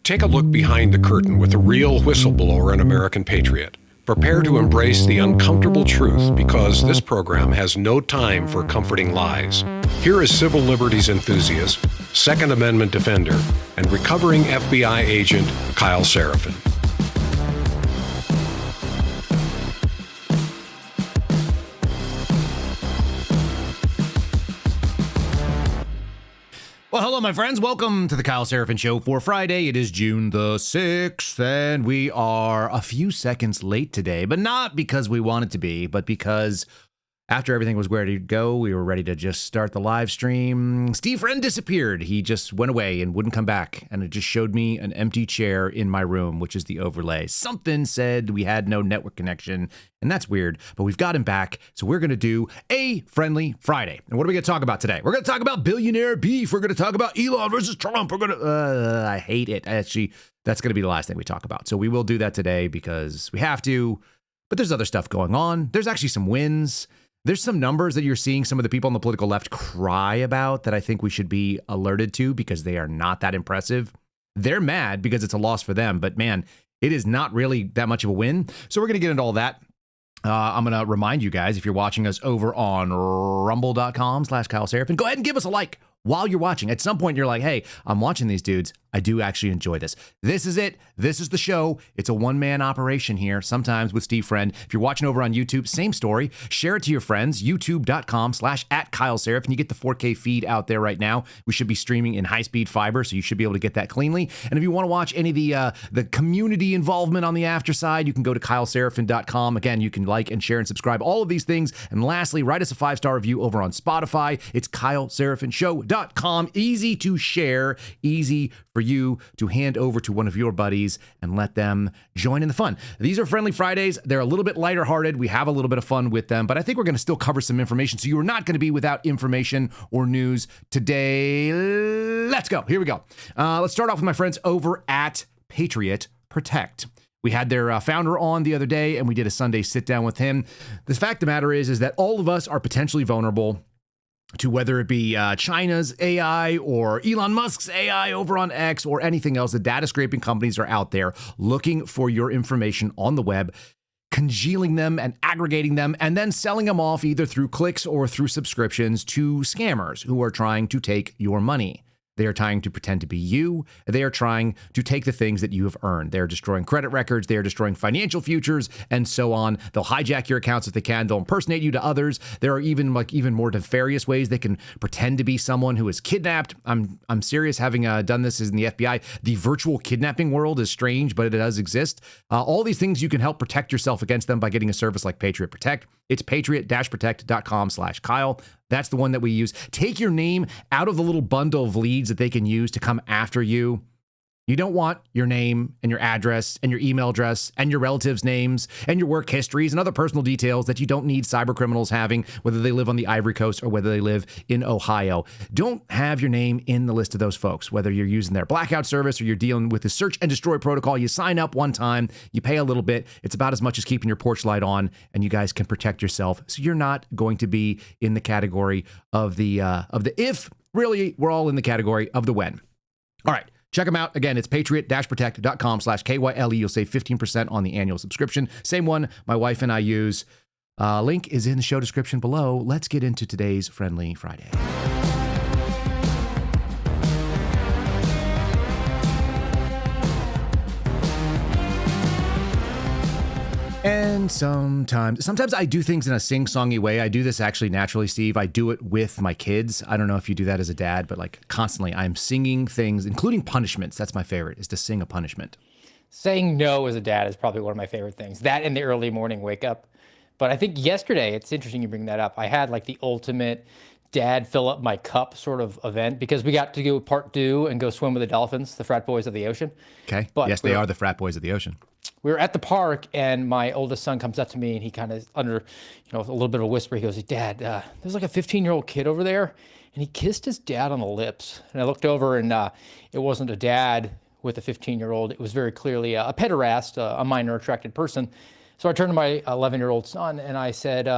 Take a look behind the curtain with a real whistleblower and American patriot. Prepare to embrace the uncomfortable truth because this program has no time for comforting lies. Here is civil liberties enthusiast, Second Amendment defender, and recovering FBI agent Kyle Seraphin. Well, hello, my friends. Welcome to the Kyle Seraphin Show for Friday. It is June the 6th, and we are a few seconds late today, but not because we wanted to be, but because after everything was ready to go, we were ready to just start the live stream. Steve Friend disappeared. He just went away and wouldn't come back, and it just showed me an empty chair in my room, which is the overlay. Something said we had no network connection, and that's weird, but we've got him back, so we're going to do a Friendly Friday. And what are we going to talk about today? We're going to talk about billionaire beef. We're going to talk about Elon versus Trump. We're going to, I hate it. Actually, that's going to be the last thing we talk about. So we will do that today because we have to, but there's other stuff going on. There's actually some wins. There's some numbers that you're seeing some of the people on the political left cry about that I think we should be alerted to because they are not that impressive. They're mad because it's a loss for them, but man, it is not really that much of a win. So we're going to get into all that. I'm going to remind you guys, if you're watching us over on rumble.com/Kyle Seraphin, go ahead and give us a like while you're watching. At some point, you're like, hey, I'm watching these dudes. I do actually enjoy this. This is it. This is the show. It's a one-man operation here, sometimes with Steve Friend. If you're watching over on YouTube, same story. Share it to your friends, youtube.com/@Kyle Seraphin. You get the 4K feed out there right now. We should be streaming in high-speed fiber, so you should be able to get that cleanly. And if you want to watch any of the community involvement on the after side, you can go to kyleseraphin.com. Again, you can like and share and subscribe, all of these things. And lastly, write us a 5-star review over on Spotify. It's kyleseraphinshow.com. Easy to share, easy for you to hand over to one of your buddies and let them join in the fun. These are Friendly Fridays. They're a little bit lighter hearted. We have a little bit of fun with them, but I think we're going to still cover some information. So you are not going to be without information or news today. Let's go. Here we go. Let's start off with my friends over at Patriot Protect. We had their founder on the other day, and we did a Sunday sit down with him. The fact of the matter is that all of us are potentially vulnerable to whether it be China's AI or Elon Musk's AI over on X or anything else. The data scraping companies are out there looking for your information on the web, congealing them and aggregating them, and then selling them off either through clicks or through subscriptions to scammers who are trying to take your money. They are trying to pretend to be you. They are trying to take the things that you have earned. They're destroying credit records. They're destroying financial futures and so on. They'll hijack your accounts if they can. They'll impersonate you to others. There are even more nefarious ways they can pretend to be someone who is kidnapped. I'm serious, having done this in the FBI. The virtual kidnapping world is strange, but it does exist. All these things you can help protect yourself against them by getting a service like Patriot Protect. It's patriot-protect.com/Kyle. That's the one that we use. Take your name out of the little bundle of leads that they can use to come after you. You don't want your name and your address and your email address and your relatives' names and your work histories and other personal details that you don't need cyber criminals having, whether they live on the Ivory Coast or whether they live in Ohio. Don't have your name in the list of those folks, whether you're using their blackout service or you're dealing with the search and destroy protocol. You sign up one time, you pay a little bit. It's about as much as keeping your porch light on, and you guys can protect yourself. So you're not going to be in the category of the if. Really, we're all in the category of the when. All right. Check them out. Again, it's patriot-protect.com/KYLE. You'll save 15% on the annual subscription. Same one my wife and I use. Link is in the show description below. Let's get into today's Friendly Friday. And sometimes I do things in a sing-songy way. I do this actually naturally, Steve. I do it with my kids. I don't know if you do that as a dad, but like constantly I'm singing things, including punishments. That's my favorite, is to sing a punishment. Saying no as a dad is probably one of my favorite things. That and the early morning wake up. But I think yesterday, it's interesting you bring that up. I had like the ultimate dad fill up my cup sort of event because we got to go part two and go swim with the dolphins, the frat boys of the ocean. Okay. But yes, they are the frat boys of the ocean. We were at the park and my oldest son comes up to me and he kind of under, a little bit of a whisper, he goes, Dad, there's like a 15-year-old kid over there and he kissed his dad on the lips. And I looked over and it wasn't a dad with a 15-year-old. It was very clearly a pederast, a minor attracted person. So I turned to my 11-year-old son and I said,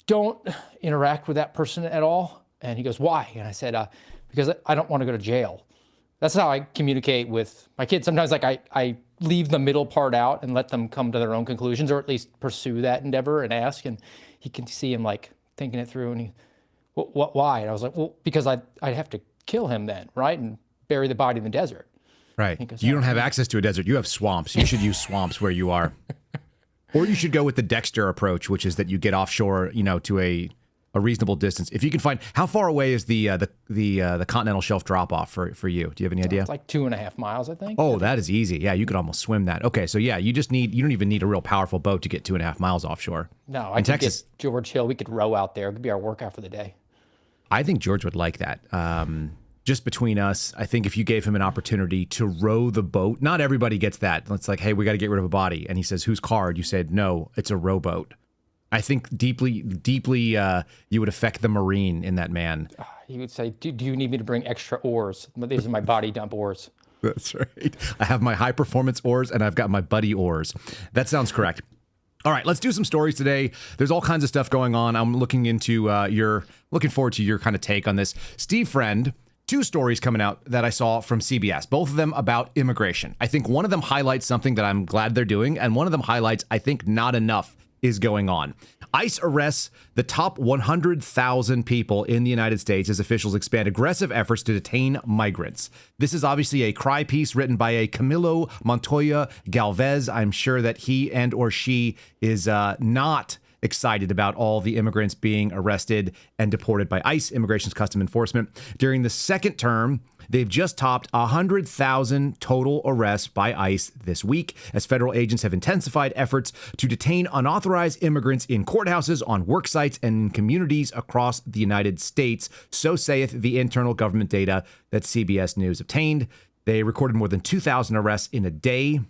don't interact with that person at all. And he goes, why? And I said, because I don't want to go to jail. That's how I communicate with my kids. Sometimes like I leave the middle part out and let them come to their own conclusions, or at least pursue that endeavor and ask. And he can see him like thinking it through, and he, why? And I was like, well, because I'd have to kill him then, right? And bury the body in the desert. Right. You don't have access to a desert. You have swamps. You should use swamps where you are. Or you should go with the Dexter approach, which is that you get offshore, you know, to a reasonable distance. If you can find, how far away is the continental shelf drop off for you? Do you have any idea? It's like 2.5 miles, I think. Oh, that is easy. Yeah, you could almost swim that. Okay, so yeah, you don't even need a real powerful boat to get 2.5 miles offshore. No, I could get George Hill. We could row out there. It could be our workout for the day. I think George would like that. Just between us, I think if you gave him an opportunity to row the boat, not everybody gets that. It's like, hey, we got to get rid of a body. And he says, whose card? You said, no, it's a rowboat. I think deeply, you would affect the Marine in that man. He would say, do you need me to bring extra oars? These are my body dump oars. That's right. I have my high performance oars and I've got my buddy oars. That sounds correct. All right, let's do some stories today. There's all kinds of stuff going on. I'm looking forward to your kind of take on this. Steve Friend, 2 stories coming out that I saw from CBS, both of them about immigration. I think one of them highlights something that I'm glad they're doing, and one of them highlights, I think, not enough is going on. ICE arrests the top 100,000 people in the United States as officials expand aggressive efforts to detain migrants. This is obviously a cry piece written by a Camilo Montoya Galvez. I'm sure that he and or she is not excited about all the immigrants being arrested and deported by ICE, Immigration's Custom Enforcement. During the second term, they've just topped 100,000 total arrests by ICE this week, as federal agents have intensified efforts to detain unauthorized immigrants in courthouses, on work sites, and in communities across the United States. So saith the internal government data that CBS News obtained. They recorded more than 2,000 arrests in a day,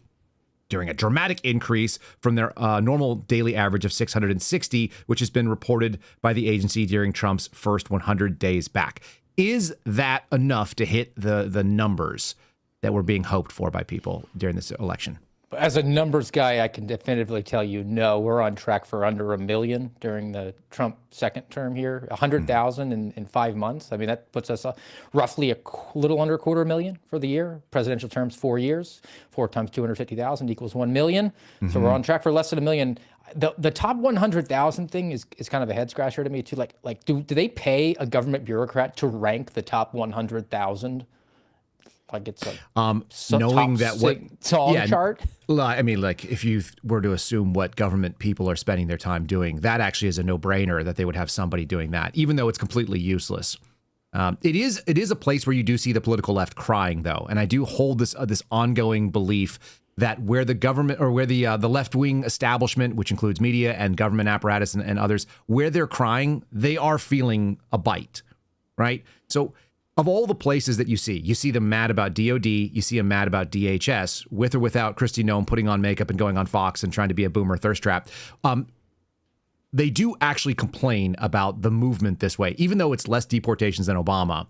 during a dramatic increase from their normal daily average of 660, which has been reported by the agency during Trump's first 100 days back. Is that enough to hit the numbers that were being hoped for by people during this election? As a numbers guy, I can definitively tell you, no, we're on track for under 1 million during the Trump second term here. 100,000 in 5 months. I mean, that puts us roughly a little under 250,000 for the year. Presidential terms, 4 years. 4 times 250,000 equals 1 million. So we're on track for less than 1 million. The top 100,000 thing is kind of a head scratcher to me too. Like do they pay a government bureaucrat to rank the top 100,000? Like it's a knowing that what song chart. I mean, like if you were to assume what government people are spending their time doing, that actually is a no-brainer that they would have somebody doing that, even though it's completely useless. It is a place where you do see the political left crying, though, and I do hold this ongoing belief that where the government or where the left-wing establishment, which includes media and government apparatus and others, where they're crying, they are feeling a bite, right? So of all the places that you see them mad about DOD, you see them mad about DHS, with or without Kristi Noem putting on makeup and going on Fox and trying to be a boomer thirst trap. They do actually complain about the movement this way, even though it's less deportations than Obama.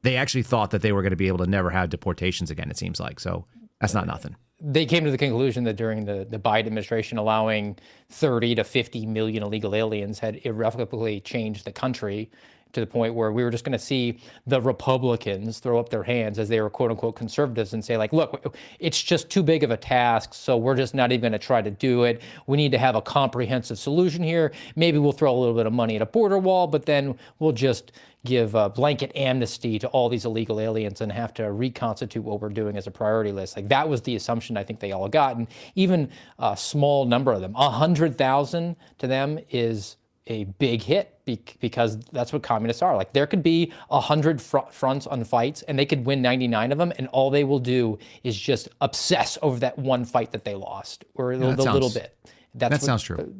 They actually thought that they were going to be able to never have deportations again, it seems like. So that's not nothing. They came to the conclusion that during the Biden administration, allowing 30 to 50 million illegal aliens had irrevocably changed the country to the point where we were just going to see the Republicans throw up their hands as they were quote unquote conservatives and say like, look, it's just too big of a task. So we're just not even going to try to do it. We need to have a comprehensive solution here. Maybe we'll throw a little bit of money at a border wall, but then we'll just give a blanket amnesty to all these illegal aliens and have to reconstitute what we're doing as a priority list. Like that was the assumption I think they all got. And even a small number of them, 100,000 to them is a big hit because that's what communists are. Like there could be 100 fronts on fights and they could win 99 of them, and all they will do is just obsess over that one fight that they lost or the little bit. That sounds true.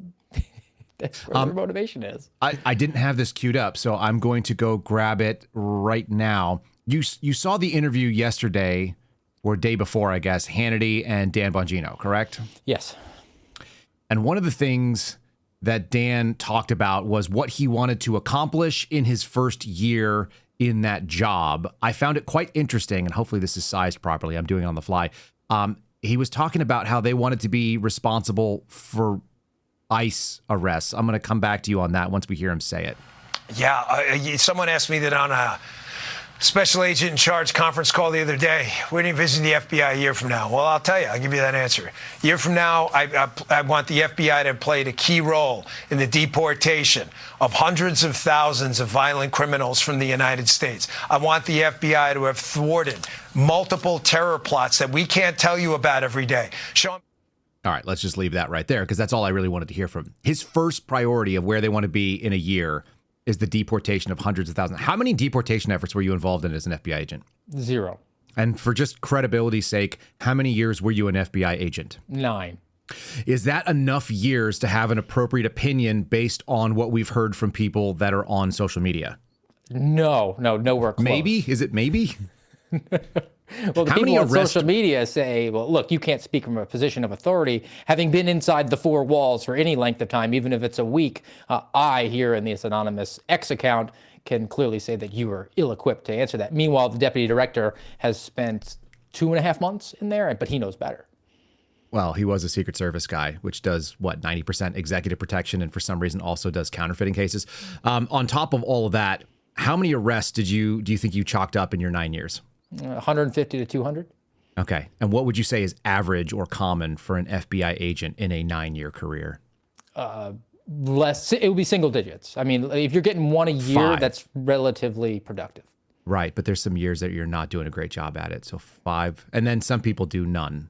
That's where their motivation is. I didn't have this queued up, so I'm going to go grab it right now. You saw the interview yesterday or day before, I guess, Hannity and Dan Bongino, correct? Yes. And one of the things that Dan talked about was what he wanted to accomplish in his first year in that job. I found it quite interesting, and hopefully this is sized properly. I'm doing it on the fly. He was talking about how they wanted to be responsible for ICE arrests. I'm going to come back to you on that once we hear him say it. Yeah, someone asked me that on Special agent in charge conference call the other day. Where do you envision the FBI a year from now? Well, I'll tell you. I'll give you that answer. A year from now, I want the FBI to have played a key role in the deportation of hundreds of thousands of violent criminals from the United States. I want the FBI to have thwarted multiple terror plots that we can't tell you about every day. Sean. All right, let's just leave that right there because that's all I really wanted to hear from him. His first priority of where they want to be in a year is the deportation of hundreds of thousands. How many deportation efforts were you involved in as an FBI agent? 0. And for just credibility's sake, how many years were you an FBI agent? 9. Is that enough years to have an appropriate opinion based on what we've heard from people that are on social media? No, nowhere close. Maybe? Is it maybe? Well, the people on social media say, well, look, you can't speak from a position of authority. Having been inside the 4 walls for any length of time, even if it's a week, I, here in this anonymous X account, can clearly say that you are ill-equipped to answer that. Meanwhile, the deputy director has spent 2.5 months in there, but he knows better. Well, he was a Secret Service guy, which does, 90% executive protection and for some reason also does counterfeiting cases. On top of all of that, how many arrests do you think you chalked up in your 9 years? 150 to 200. Okay. And what would you say is average or common for an FBI agent in a 9-year career? Less. It would be single digits. I mean, if you're getting 1 a year, 5. That's relatively productive. Right. But there's some years that you're not doing a great job at it. So 5. And then some people do none.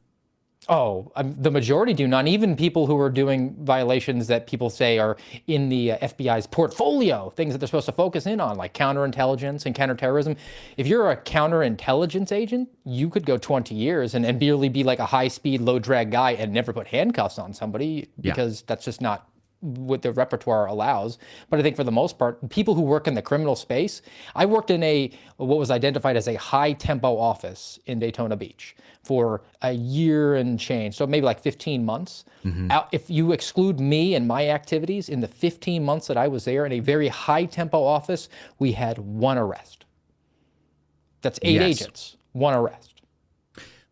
Oh, the majority do none. Even people who are doing violations that people say are in the FBI's portfolio, things that they're supposed to focus in on, like counterintelligence and counterterrorism. If you're a counterintelligence agent, you could go 20 years and merely be like a high-speed, low-drag guy and never put handcuffs on somebody because that's just not what the repertoire allows. But I think for the most part, people who work in the criminal space, I worked in what was identified as a high-tempo office in Daytona Beach for a year and change, so maybe like 15 months. If you exclude me and my activities, in the 15 months that I was there in a very high-tempo office, we had 1 arrest. That's 8 agents, 1 arrest.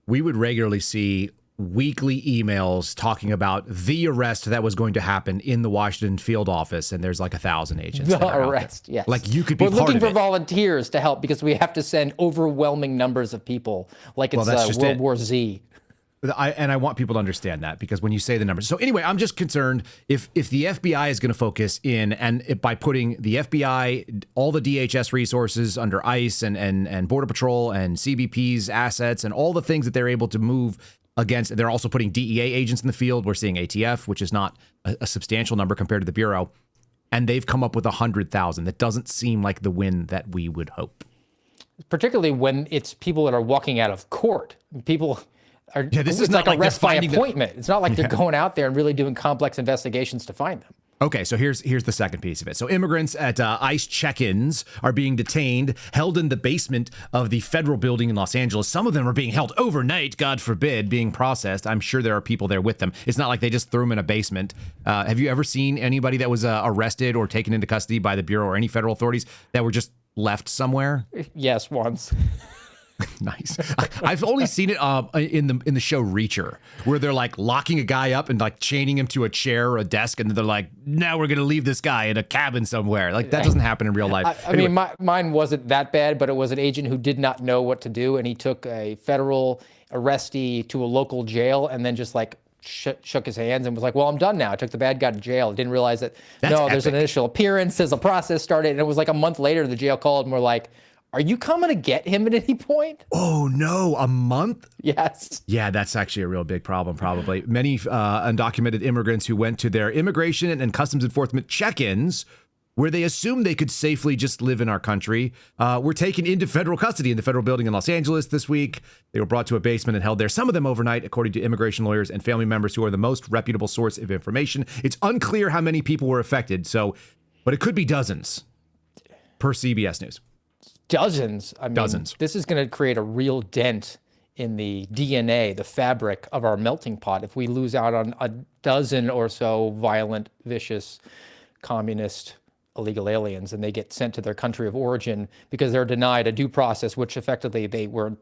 We would regularly see weekly emails talking about the arrest that was going to happen in the Washington field office, and there's like 1,000 agents. The arrest, yes. Like you could be We're part looking of for it. volunteers to help because we have to send overwhelming numbers of people, like it's World War Z. I want people to understand that because when you say the numbers. So anyway, I'm just concerned if the FBI is going to focus in and by putting the FBI, all the DHS resources under ICE and Border Patrol and CBP's assets and all the things that they're able to move against. They're also putting DEA agents in the field. We're seeing ATF, which is not a substantial number compared to the Bureau. And they've come up with 100,000. That doesn't seem like the win that we would hope. Particularly when it's people that are walking out of court. People are, this is it's not like like arrest they're by finding appointment. It's not like they're going out there and really doing complex investigations to find them. Okay, so here's the second piece of it. So immigrants at ICE check-ins are being detained, held in the basement of the federal building in Los Angeles. Some of them are being held overnight, God forbid, being processed. I'm sure there are people there with them. It's not like they just threw them in a basement. Have you ever seen anybody that was arrested or taken into custody by the Bureau or any federal authorities that were just left somewhere? Yes, once. Nice. I've only seen it in the show Reacher, where they're like locking a guy up and like chaining him to a chair or a desk, and they're like, "Now we're gonna leave this guy in a cabin somewhere." Like that doesn't happen in real life. I mean, mine wasn't that bad, but it was an agent who did not know what to do, and he took a federal arrestee to a local jail, and then just like shook his hands and was like, "Well, I'm done now." I took the bad guy to jail. Didn't realize that there's an initial appearance, there's a process started, and it was like a month later the jail called and were like, "Are you coming to get him at any point?" Oh no, a month? Yes. Yeah, that's actually a real big problem, probably. Many undocumented immigrants who went to their immigration and customs enforcement check-ins, where they assumed they could safely just live in our country, were taken into federal custody in the federal building in Los Angeles this week. They were brought to a basement and held there, some of them overnight, according to immigration lawyers and family members who are the most reputable source of information. It's unclear how many people were affected, but it could be dozens, per CBS News. Dozens. I mean, dozens. This is going to create a real dent in the DNA, the fabric of our melting pot, if we lose out on a dozen or so violent, vicious, communist, illegal aliens, and they get sent to their country of origin because they're denied a due process, which effectively they were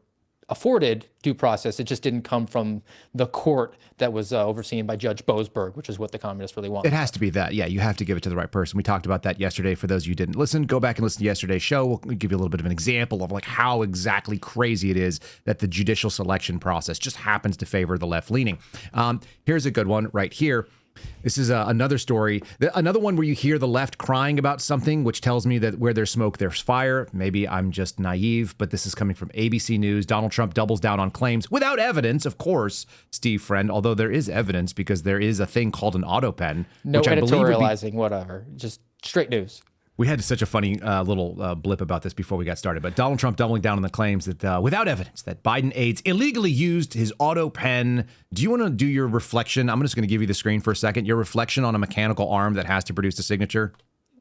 afforded due process. It just didn't come from the court that was overseen by Judge Boasberg, which is what the communists really want. It has to be that. Yeah, you have to give it to the right person. We talked about that yesterday. For those of you who didn't listen, go back and listen to yesterday's show. We'll give you a little bit of an example of like how exactly crazy it is that the judicial selection process just happens to favor the left leaning. Here's a good one right here. This is another story, another one where you hear the left crying about something, which tells me that where there's smoke, there's fire. Maybe I'm just naive, but this is coming from ABC News. Donald Trump doubles down on claims without evidence, of course, Steve Friend, although there is evidence because there is a thing called an autopen. No which editorializing, whatever. Just straight news. We had such a funny little blip about this before we got started, but Donald Trump doubling down on the claims that without evidence that Biden aides illegally used his auto pen. Do you want to do your reflection? I'm just going to give you the screen for a second. Your reflection on a mechanical arm that has to produce a signature.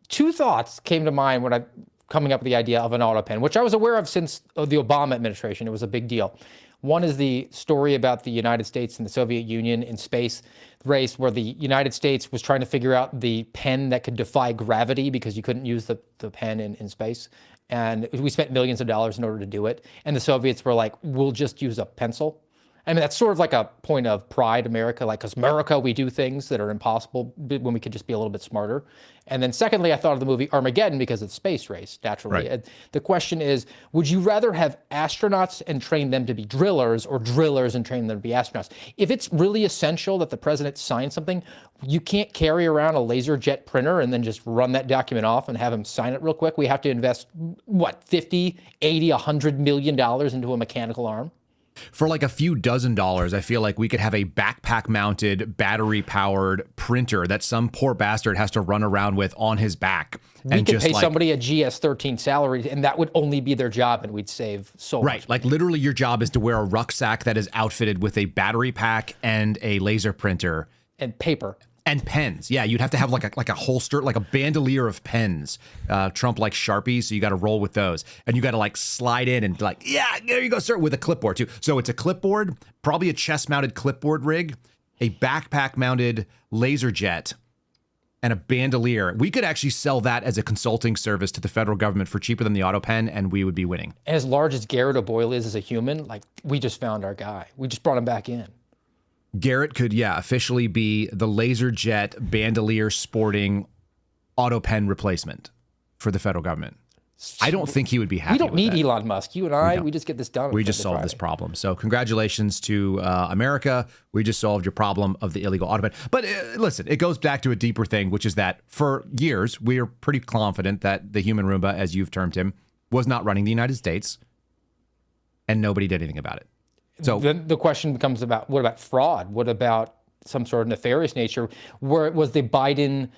Two thoughts came to mind when I coming up with the idea of an auto pen, which I was aware of since the Obama administration. It was a big deal. One is the story about the United States and the Soviet Union in space race, where the United States was trying to figure out the pen that could defy gravity because you couldn't use the pen in space. And we spent millions of dollars in order to do it. And the Soviets were like, we'll just use a pencil. I mean, that's sort of like a point of pride, America, like, because America, we do things that are impossible when we could just be a little bit smarter. And then secondly, I thought of the movie Armageddon because of the space race, naturally. Right. The question is, would you rather have astronauts and train them to be drillers or drillers and train them to be astronauts? If it's really essential that the president sign something, you can't carry around a laser jet printer and then just run that document off and have him sign it real quick. We have to invest, what, 50, 80, $100 million into a mechanical arm? For like a few $dozen, I feel like we could have a backpack-mounted, battery-powered printer that some poor bastard has to run around with on his back. We could pay somebody a GS-13 salary, and that would only be their job, and we'd save so much. Right, like literally your job is to wear a rucksack that is outfitted with a battery pack and a laser printer. And paper. And pens. Yeah, you'd have to have like a holster, like a bandolier of pens. Trump likes Sharpies, so you got to roll with those. And you got to like slide in and like, yeah, there you go, sir, with a clipboard too. So it's a clipboard, probably a chest-mounted clipboard rig, a backpack-mounted laser jet, and a bandolier. We could actually sell that as a consulting service to the federal government for cheaper than the auto pen, and we would be winning. And as large as Garrett O'Boyle is as a human, like, we just found our guy. We just brought him back in. Garrett could, officially be the laser jet bandolier sporting auto pen replacement for the federal government. I don't think he would be happy. We don't need that. Elon Musk. You and I, we just get this done. We just solved this problem. So congratulations to America. We just solved your problem of the illegal auto pen. But listen, it goes back to a deeper thing, which is that for years, we are pretty confident that the human Roomba, as you've termed him, was not running the United States, and nobody did anything about it. So then the question becomes about, what about fraud? What about some sort of nefarious nature? Where was the Biden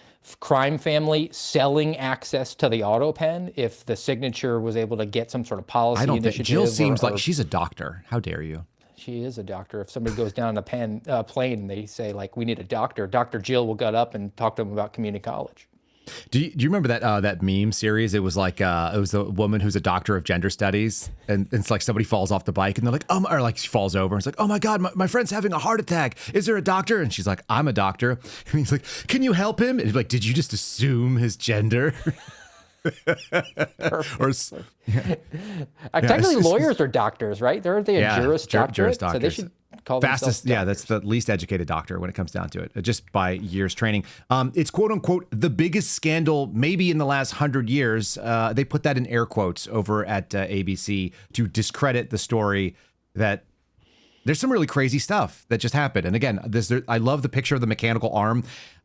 crime family selling access to the auto pen if the signature was able to get some sort of policy I don't initiative? think Jill seems like she's a doctor. How dare you? She is a doctor. If somebody goes down on a plane and they say, like, we need a doctor, Dr. Jill will get up and talk to them about community college. Do you remember that meme series? It was like it was a woman who's a doctor of gender studies, and it's like somebody falls off the bike, and they're like, or like she falls over, and it's like, oh my god, my friend's having a heart attack. Is there a doctor? And she's like, I'm a doctor. And he's like, can you help him? And he's like, did you just assume his gender? Technically, lawyers are doctors, right? They're a juris doctorate, juris doctors. so they should call fastest. themselves doctors. That's the least educated doctor when it comes down to it, just by years training. It's quote unquote the biggest scandal maybe in the last 100 years. They put that in air quotes over at ABC to discredit the story that there's some really crazy stuff that just happened. And again, I love the picture of the mechanical arm.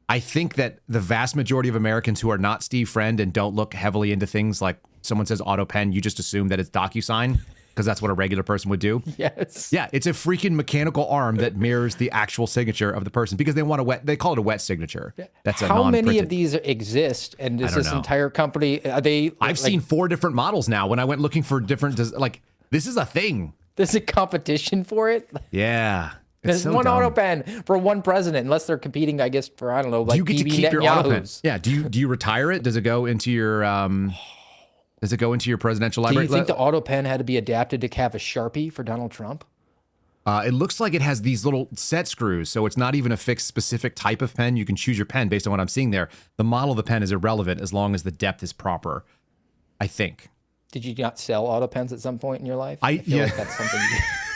I think that the vast majority of Americans who are not Steve Friend and don't look heavily into things like someone says auto pen, you just assume that it's DocuSign because that's what a regular person would do. Yes. Yeah, it's a freaking mechanical arm that mirrors the actual signature of the person because they call it a wet signature. That's a How non-printed. many of these exist? And is this know. entire company, are they? I've seen 4 different models now when I went looking for different, this is a thing. There's a competition for it? Yeah. There's so one dumb. auto pen for one president, unless they're competing, I guess, for, I don't know, like Do you get to BB keep your auto pen? Netanyahu's. Yeah. Do you retire it? Does it go into your presidential Do library? you think the auto pen had to be adapted to have a Sharpie for Donald Trump? It looks like it has these little set screws, so it's not even a fixed specific type of pen. You can choose your pen based on what I'm seeing there. The model of the pen is irrelevant as long as the depth is proper, I think. Did you not sell autopens at some point in your life? I feel yeah. like that's something.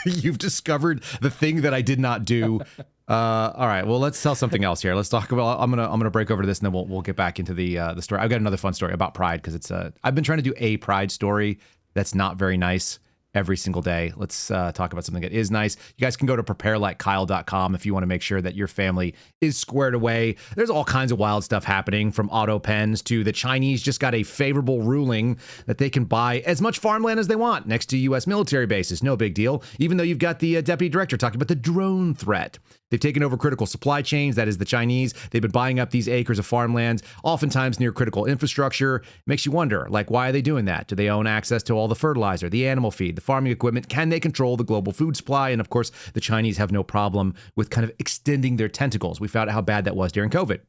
You've discovered the thing that I did not do. All right, well, let's tell something else here. Let's talk about. I'm gonna break over to this, and then we'll get back into the story. I've got another fun story about pride because it's I've been trying to do a pride story that's not very nice every single day. Let's talk about something that is nice. You guys can go to preparelikekyle.com if you want to make sure that your family is squared away. There's all kinds of wild stuff happening, from auto pens to the Chinese just got a favorable ruling that they can buy as much farmland as they want next to U.S. military bases. No big deal, even though you've got the deputy director talking about the drone threat. They've taken over critical supply chains. That is the Chinese. They've been buying up these acres of farmland, oftentimes near critical infrastructure. Makes you wonder, like, why are they doing that? Do they own access to all the fertilizer, the animal feed, the farming equipment? Can they control the global food supply? And of course, the Chinese have no problem with kind of extending their tentacles. We found out how bad that was during COVID.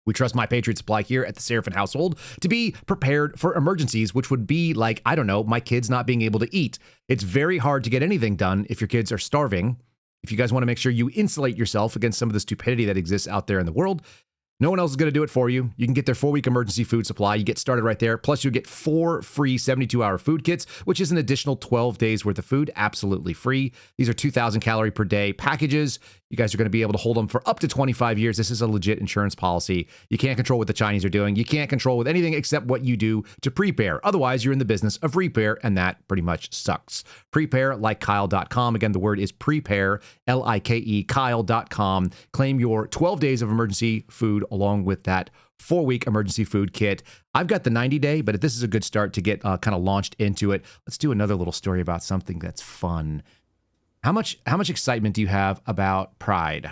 We trust My Patriot Supply here at the Seraphin household to be prepared for emergencies, which would be like, I don't know, my kids not being able to eat. It's very hard to get anything done if your kids are starving. If you guys want to make sure you insulate yourself against some of the stupidity that exists out there in the world, no one else is going to do it for you. You can get their 4-week emergency food supply. You get started right there. Plus, you get 4 free 72-hour food kits, which is an additional 12 days worth of food, absolutely free. These are 2,000 calorie per day packages. You guys are going to be able to hold them for up to 25 years. This is a legit insurance policy. You can't control what the Chinese are doing. You can't control with anything except what you do to prepare. Otherwise, you're in the business of repair, and that pretty much sucks. Preparelikekyle.com. Again, the word is prepare, L-I-K-E, Kyle.com. Claim your 12 days of emergency food along with that 4-week emergency food kit. I've got the 90-day, but this is a good start to get kind of launched into it. Let's do another little story about something that's fun. How much excitement do you have about Pride?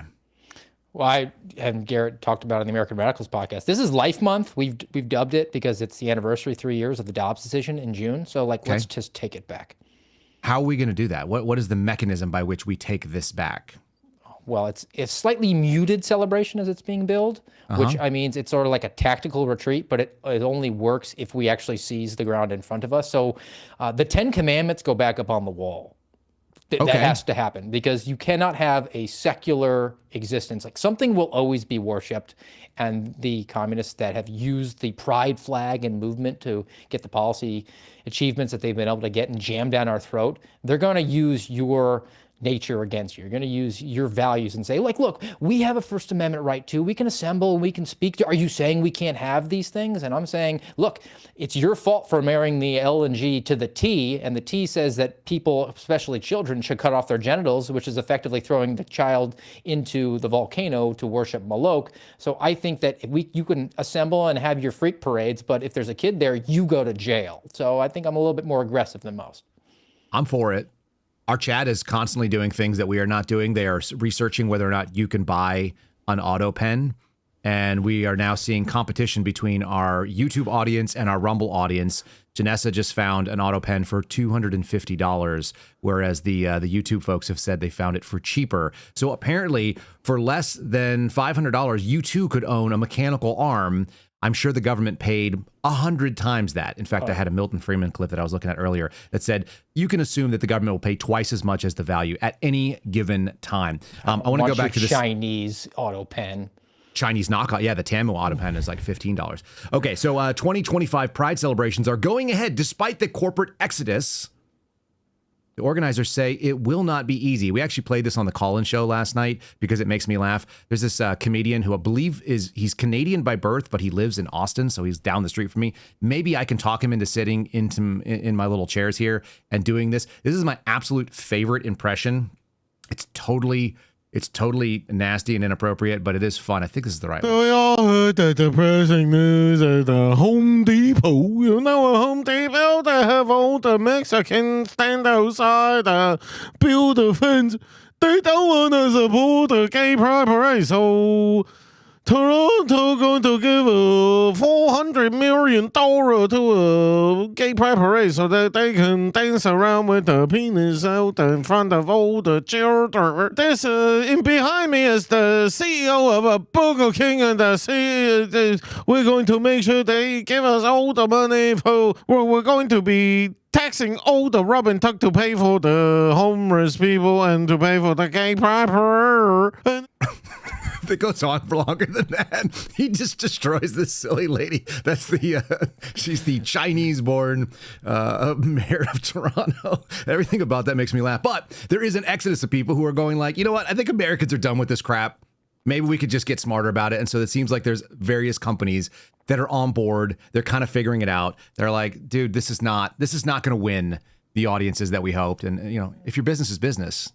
Well, I and Garrett talked about it on the American Radicals podcast. This is Life Month. We've dubbed it because it's the anniversary, 3 years of the Dobbs decision in June. So let's just take it back. How are we going to do that? What is the mechanism by which we take this back? Well, it's slightly muted celebration as it's being billed, which I mean, it's sort of like a tactical retreat, but it only works if we actually seize the ground in front of us. So the 10 Commandments go back up on the wall. That has to happen because you cannot have a secular existence. Like, something will always be worshipped, and the communists that have used the pride flag and movement to get the policy achievements that they've been able to get and jam down our throat, they're going to use your nature against you. You're going to use your values and say, like, look, we have a First Amendment right too. We can assemble, we can speak to. Are you saying we can't have these things? And I'm saying, look, it's your fault for marrying the L and G to the T, and the T says that people, especially children, should cut off their genitals, which is effectively throwing the child into the volcano to worship Moloch. So I think that you can assemble and have your freak parades, but if there's a kid there, you go to jail. So I think I'm a little bit more aggressive than most. I'm for it. Our chat is constantly doing things that we are not doing. They are researching whether or not you can buy an auto pen. And we are now seeing competition between our YouTube audience and our Rumble audience. Janessa just found an auto pen for $250, whereas the YouTube folks have said they found it for cheaper. So apparently, for less than $500, you too could own a mechanical arm. I'm sure the government paid 100 times that. In fact, I had a Milton Friedman clip that I was looking at earlier that said you can assume that the government will pay twice as much as the value at any given time. I want to go back to this Chinese auto pen. Chinese knockoff. Yeah, the Tamu auto pen is like $15. Okay, so 2025 Pride celebrations are going ahead despite the corporate exodus. The organizers say it will not be easy. We actually played this on the call-in show last night because it makes me laugh. There's this comedian who I believe he's Canadian by birth, but he lives in Austin, so he's down the street from me. Maybe I can talk him into sitting in my little chairs here and doing this. This is my absolute favorite impression. It's totally nasty and inappropriate, but it is fun. I think this is the right one. We all heard the depressing news at the Home Depot. You know, at Home Depot, they have all the Mexicans stand outside, build a fence. They don't want to support the gay pride parade, so Toronto going to give $400 million to a gay pride parade so that they can dance around with the penis out in front of all the children. This in behind me is the CEO of Burger King, and we're going to make sure they give us all the money for. We're going to be taxing all the rub and tuck to pay for the homeless people and to pay for the gay pride parade. that goes on for longer than that. He just destroys this silly lady. That's she's the Chinese-born mayor of Toronto. Everything about that makes me laugh. But there is an exodus of people who are going like, you know what? I think Americans are done with this crap. Maybe we could just get smarter about it. And so it seems like there's various companies that are on board. They're kind of figuring it out. They're like, dude, this is not going to win the audiences that we hoped. And, you know, if your business is business.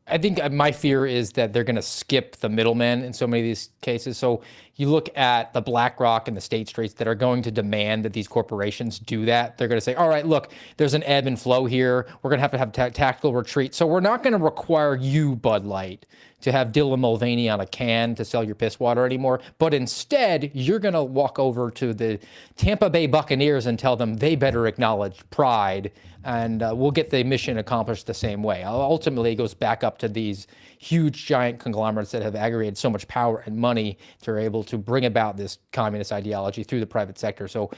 I think my fear is that they're going to skip the middlemen in so many of these cases. So you look at the BlackRock and the State Streets that are going to demand that these corporations do that. They're going to say, all right, look, there's an ebb and flow here. We're going to have tactical retreat. So we're not going to require you, Bud Light, to have Dylan Mulvaney on a can to sell your piss water anymore. But instead, you're going to walk over to the Tampa Bay Buccaneers and tell them they better acknowledge pride, and we'll get the mission accomplished the same way. Ultimately, it goes back up to these huge, giant conglomerates that have aggregated so much power and money to be able to bring about this communist ideology through the private sector. So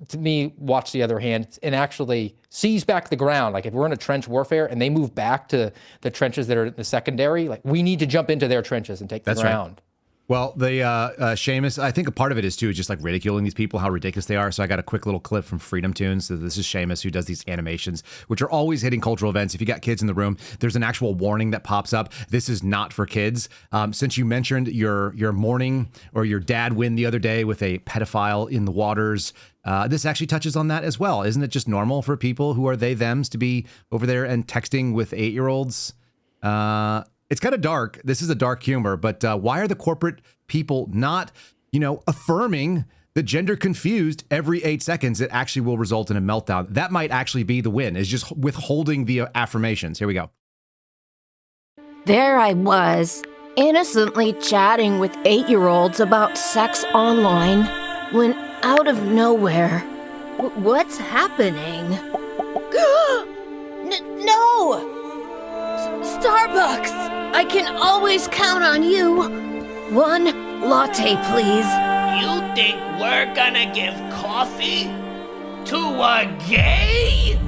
to me, watch the other hand and actually seize back the ground. Like if we're in a trench warfare and they move back to the trenches that are in the secondary, like we need to jump into their trenches and take the ground. Right. Well, the Seamus, I think a part of it is, too, just like ridiculing these people, how ridiculous they are. So I got a quick little clip from Freedom Tunes. So this is Seamus, who does these animations, which are always hitting cultural events. If you got kids in the room, there's an actual warning that pops up. This is not for kids. Since you mentioned your morning or your dad win the other day with a pedophile in the waters, this actually touches on that as well. Isn't it just normal for people who are they-thems to be over there and texting with 8-year-olds? It's kind of dark. This is a dark humor, but why are the corporate people not, affirming the gender confused every 8 seconds? It actually will result in a meltdown. That might actually be the win, is just withholding the affirmations. Here we go. There I was, innocently chatting with 8-year-olds about sex online, when out of nowhere, what's happening? No! Starbucks! I can always count on you. 1 latte, please. You think we're gonna give coffee to a gay?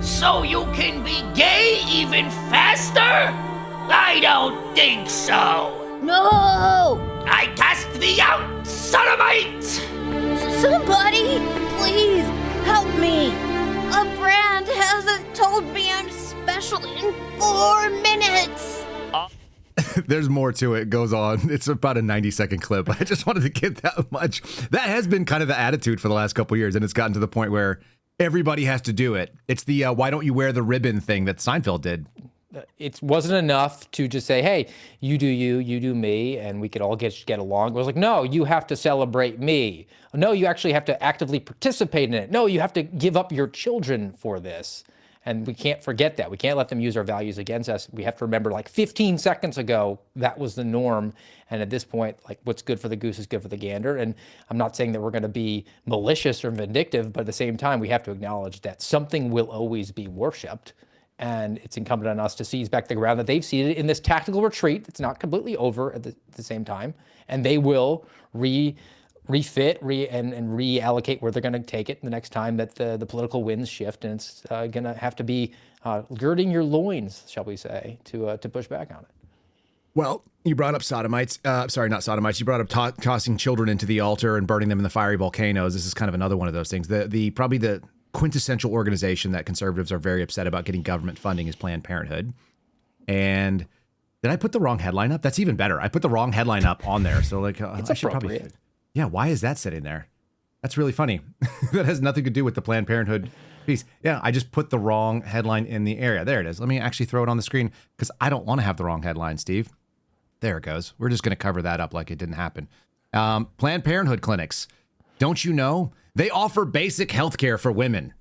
So you can be gay even faster? I don't think so. No! I cast thee out, sodomite! Somebody, please, help me. A brand hasn't told me I'm special in 4 minutes. There's more to it. It goes on. It's about a 90-second clip. I just wanted to get that much. That has been kind of the attitude for the last couple of years, and it's gotten to the point where everybody has to do it. It's the why don't you wear the ribbon thing that Seinfeld did. It wasn't enough to just say, hey, you do me, and we could all get along. It was like, no, you have to celebrate me. No, you actually have to actively participate in it. No, you have to give up your children for this. And we can't forget that. We can't let them use our values against us. We have to remember, like 15 seconds ago, that was the norm. And at this point, like what's good for the goose is good for the gander. And I'm not saying that we're going to be malicious or vindictive, but at the same time, we have to acknowledge that something will always be worshipped. And it's incumbent on us to seize back the ground that they've ceded in this tactical retreat. It's not completely over at the same time. And they will refit and reallocate where they're going to take it the next time that the political winds shift. And it's going to have to be girding your loins, shall we say, to push back on it. Well, you brought up sodomites. Sorry, not sodomites. You brought up tossing children into the altar and burning them in the fiery volcanoes. This is kind of another one of those things. Probably the quintessential organization that conservatives are very upset about getting government funding is Planned Parenthood. And did I put the wrong headline up? That's even better. I put the wrong headline up on there. So like, it's I should probably. Yeah, why is that sitting there? That's really funny. That has nothing to do with the Planned Parenthood piece. Yeah, I just put the wrong headline in the area. There it is. Let me actually throw it on the screen because I don't want to have the wrong headline, Steve. There it goes. We're just going to cover that up like it didn't happen. Planned Parenthood clinics. Don't you know? They offer basic health care for women.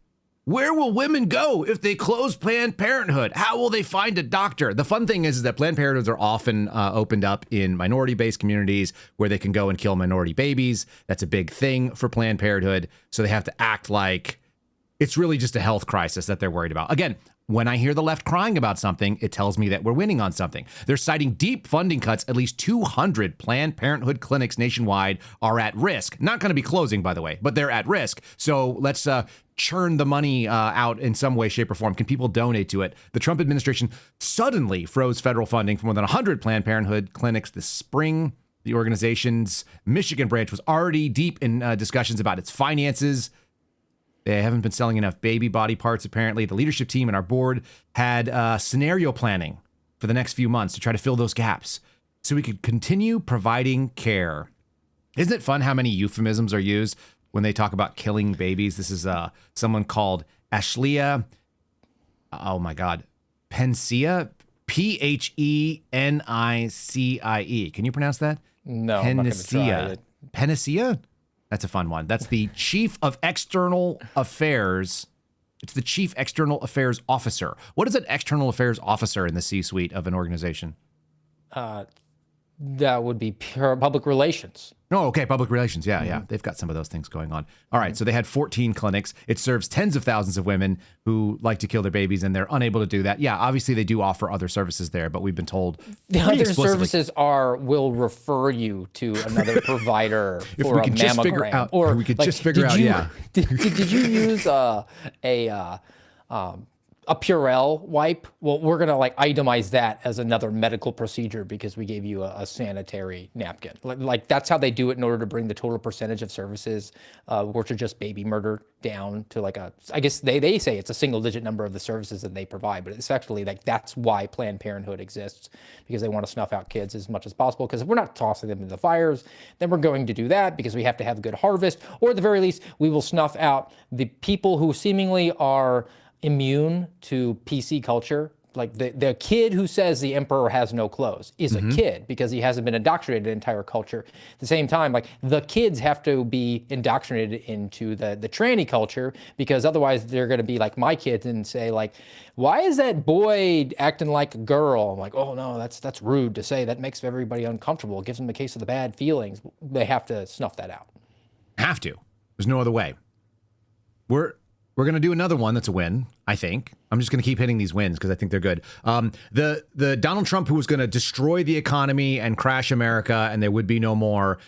Where will women go if they close Planned Parenthood? How will they find a doctor? The fun thing is that Planned Parenthoods are often opened up in minority-based communities where they can go and kill minority babies. That's a big thing for Planned Parenthood. So they have to act like it's really just a health crisis that they're worried about. Again, when I hear the left crying about something, it tells me that we're winning on something. They're citing deep funding cuts. At least 200 Planned Parenthood clinics nationwide are at risk. Not going to be closing, by the way, but they're at risk. So let's churn the money out in some way, shape, or form. Can people donate to it? The Trump administration suddenly froze federal funding for more than 100 Planned Parenthood clinics this spring. The organization's Michigan branch was already deep in discussions about its finances. They haven't been selling enough baby body parts, apparently. The leadership team and our board had scenario planning for the next few months to try to fill those gaps so we could continue providing care. Isn't it fun how many euphemisms are used when they talk about killing babies? This is someone called Ashlia, oh my God, Pensia, Phenicie. Can you pronounce that? No, I'm not going to try it. Panacea? That's a fun one. That's the Chief of External Affairs. It's the Chief External Affairs Officer. What is an External Affairs Officer in the C-suite of an organization? That would be pure public relations. Oh, okay. Public relations. Yeah, yeah. They've got some of those things going on. All right. So they had 14 clinics. It serves tens of thousands of women who like to kill their babies, and they're unable to do that. Yeah, obviously they do offer other services there, but we've been told the other services will refer you to another provider for a mammogram. Or we could just figure out. Yeah. Did you use a Purell wipe? Well, we're going to itemize that as another medical procedure because we gave you a sanitary napkin. Like that's how they do it in order to bring the total percentage of services, which are just baby murder, down to I guess they say it's a single digit number of the services that they provide, but it's actually that's why Planned Parenthood exists, because they want to snuff out kids as much as possible, because if we're not tossing them into the fires, then we're going to do that because we have to have a good harvest, or at the very least, we will snuff out the people who seemingly are immune to PC culture. Like the kid who says the emperor has no clothes is a kid because he hasn't been indoctrinated in entire culture. At the same time, the kids have to be indoctrinated into the tranny culture, because otherwise they're going to be like my kids and say why is that boy acting like a girl? I'm like, oh no, that's rude to say. That makes everybody uncomfortable. It gives them a case of the bad feelings. They have to snuff that out. Have to. There's no other way. We're going to do another one that's a win, I think. I'm just going to keep hitting these wins because I think they're good. The Donald Trump who was going to destroy the economy and crash America and there would be no more,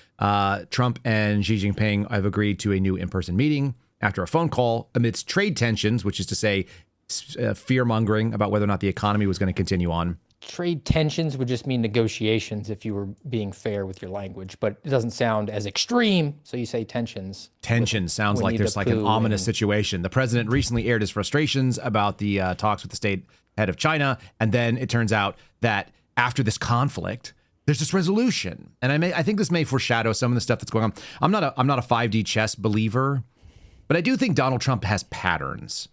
Trump and Xi Jinping have agreed to a new in-person meeting after a phone call amidst trade tensions, which is to say fear-mongering about whether or not the economy was going to continue on. Trade tensions would just mean negotiations if you were being fair with your language, but it doesn't sound as extreme, so you say tensions. Tensions sounds like there's an ominous situation. The president recently aired his frustrations about the talks with the state head of China, and then it turns out that after this conflict, there's this resolution, and I think this may foreshadow some of the stuff that's going on. I'm not a 5D chess believer, but I do think Donald Trump has patterns,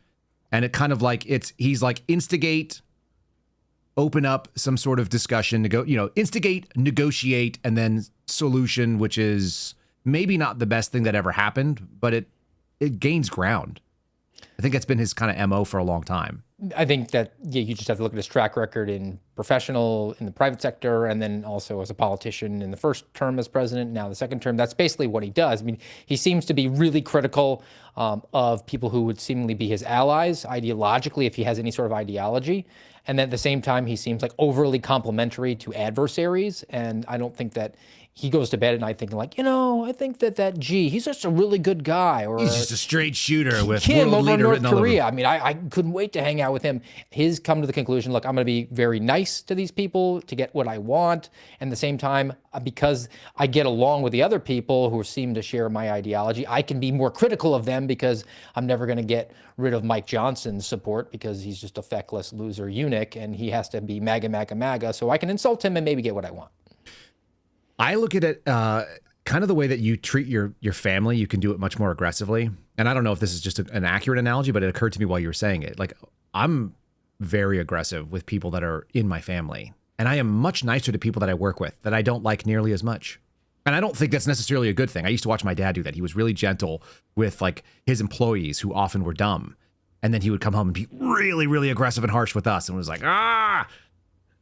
and it kind of he's instigate, open up some sort of discussion, instigate, negotiate, and then solution, which is maybe not the best thing that ever happened, but it gains ground. I think that's been his kind of MO for a long time. I think that you just have to look at his track record in the private sector, and then also as a politician in the first term as president, now the second term. That's basically what he does. I mean, he seems to be really critical of people who would seemingly be his allies ideologically, if he has any sort of ideology. And then at the same time, he seems overly complimentary to adversaries. And I don't think that he goes to bed at night thinking I think that G, he's just a really good guy. Or he's just a straight shooter with Kim world over leader North Korea. I mean, I couldn't wait to hang out with him. His come to the conclusion, look, I'm going to be very nice to these people to get what I want. And at the same time, because I get along with the other people who seem to share my ideology, I can be more critical of them because I'm never going to get rid of Mike Johnson's support because he's just a feckless loser eunuch and he has to be MAGA, MAGA, MAGA. So I can insult him and maybe get what I want. I look at it kind of the way that you treat your family. You can do it much more aggressively. And I don't know if this is just an accurate analogy, but it occurred to me while you were saying it. I'm very aggressive with people that are in my family. And I am much nicer to people that I work with that I don't like nearly as much. And I don't think that's necessarily a good thing. I used to watch my dad do that. He was really gentle with his employees who often were dumb. And then he would come home and be really, really aggressive and harsh with us. And was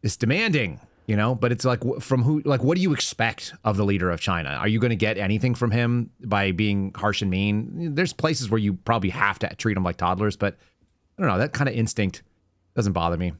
it's demanding. But it's from who, what do you expect of the leader of China? Are you going to get anything from him by being harsh and mean? There's places where you probably have to treat them like toddlers, but I don't know. That kind of instinct doesn't bother me.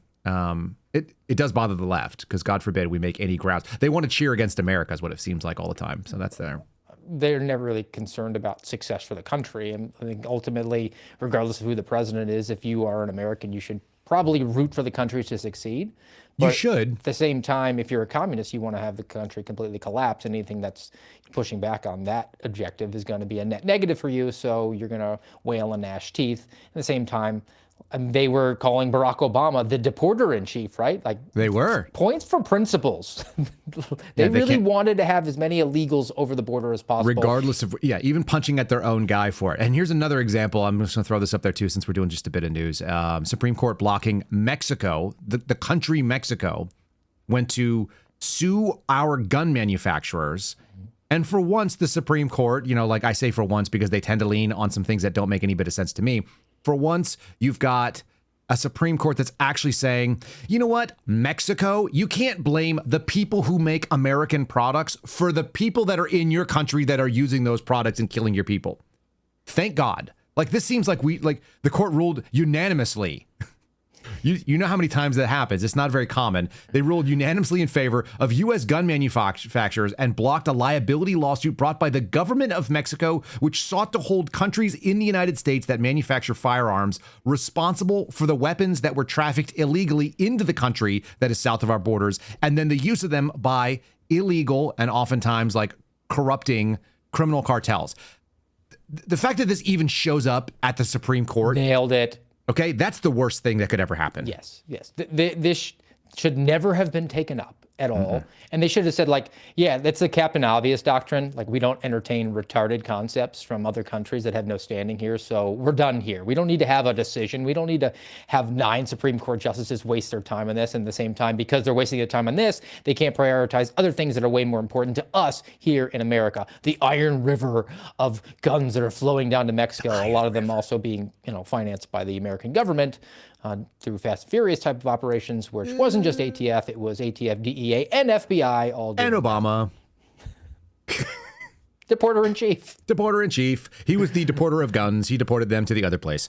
It does bother the left because God forbid we make any grounds. They want to cheer against America is what it seems like all the time. So that's there. They're never really concerned about success for the country. And I think ultimately, regardless of who the president is, if you are an American, you should probably root for the country to succeed. You But should. At the same time, if you're a communist, you want to have the country completely collapse. Anything that's pushing back on that objective is going to be a net negative for you. So you're going to wail and gnash teeth. At the same time, they were calling Barack Obama the deporter in chief, right? Like They were. points for principles. They really wanted to have as many illegals over the border as possible. Regardless of, even punching at their own guy for it. And here's another example. I'm just going to throw this up there too, since we're doing just a bit of news. Supreme Court blocking Mexico, the country Mexico, went to sue our gun manufacturers. And for once, the Supreme Court, like I say for once, because they tend to lean on some things that don't make any bit of sense to me. For once, you've got a Supreme Court that's actually saying, you know what, Mexico, you can't blame the people who make American products for the people that are in your country that are using those products and killing your people. Thank God. Like, this seems like the court ruled unanimously. You know how many times that happens. It's not very common. They ruled unanimously in favor of U.S. gun manufacturers and blocked a liability lawsuit brought by the government of Mexico, which sought to hold countries in the United States that manufacture firearms responsible for the weapons that were trafficked illegally into the country that is south of our borders, and then the use of them by illegal and oftentimes like corrupting criminal cartels. The fact that this even shows up at the Supreme Court. Nailed it. Okay, that's the worst thing that could ever happen. Yes. This should never have been taken up at all. And they should have said, like, yeah, that's the Captain Obvious doctrine. Like, we don't entertain retarded concepts from other countries that have no standing here. So we're done here. We don't need to have a decision. We don't need to have 9 Supreme Court justices waste their time on this. And at the same time, because they're wasting their time on this, they can't prioritize other things that are way more important to us here in America. The iron river of guns that are flowing down to Mexico, a lot of them also being, financed by the American government. Through Fast and Furious type of operations, which wasn't just ATF, it was ATF, DEA, and FBI all doing. And Obama. Deporter-in-chief. Deporter-in-chief. He was the deporter of guns. He deported them to the other place.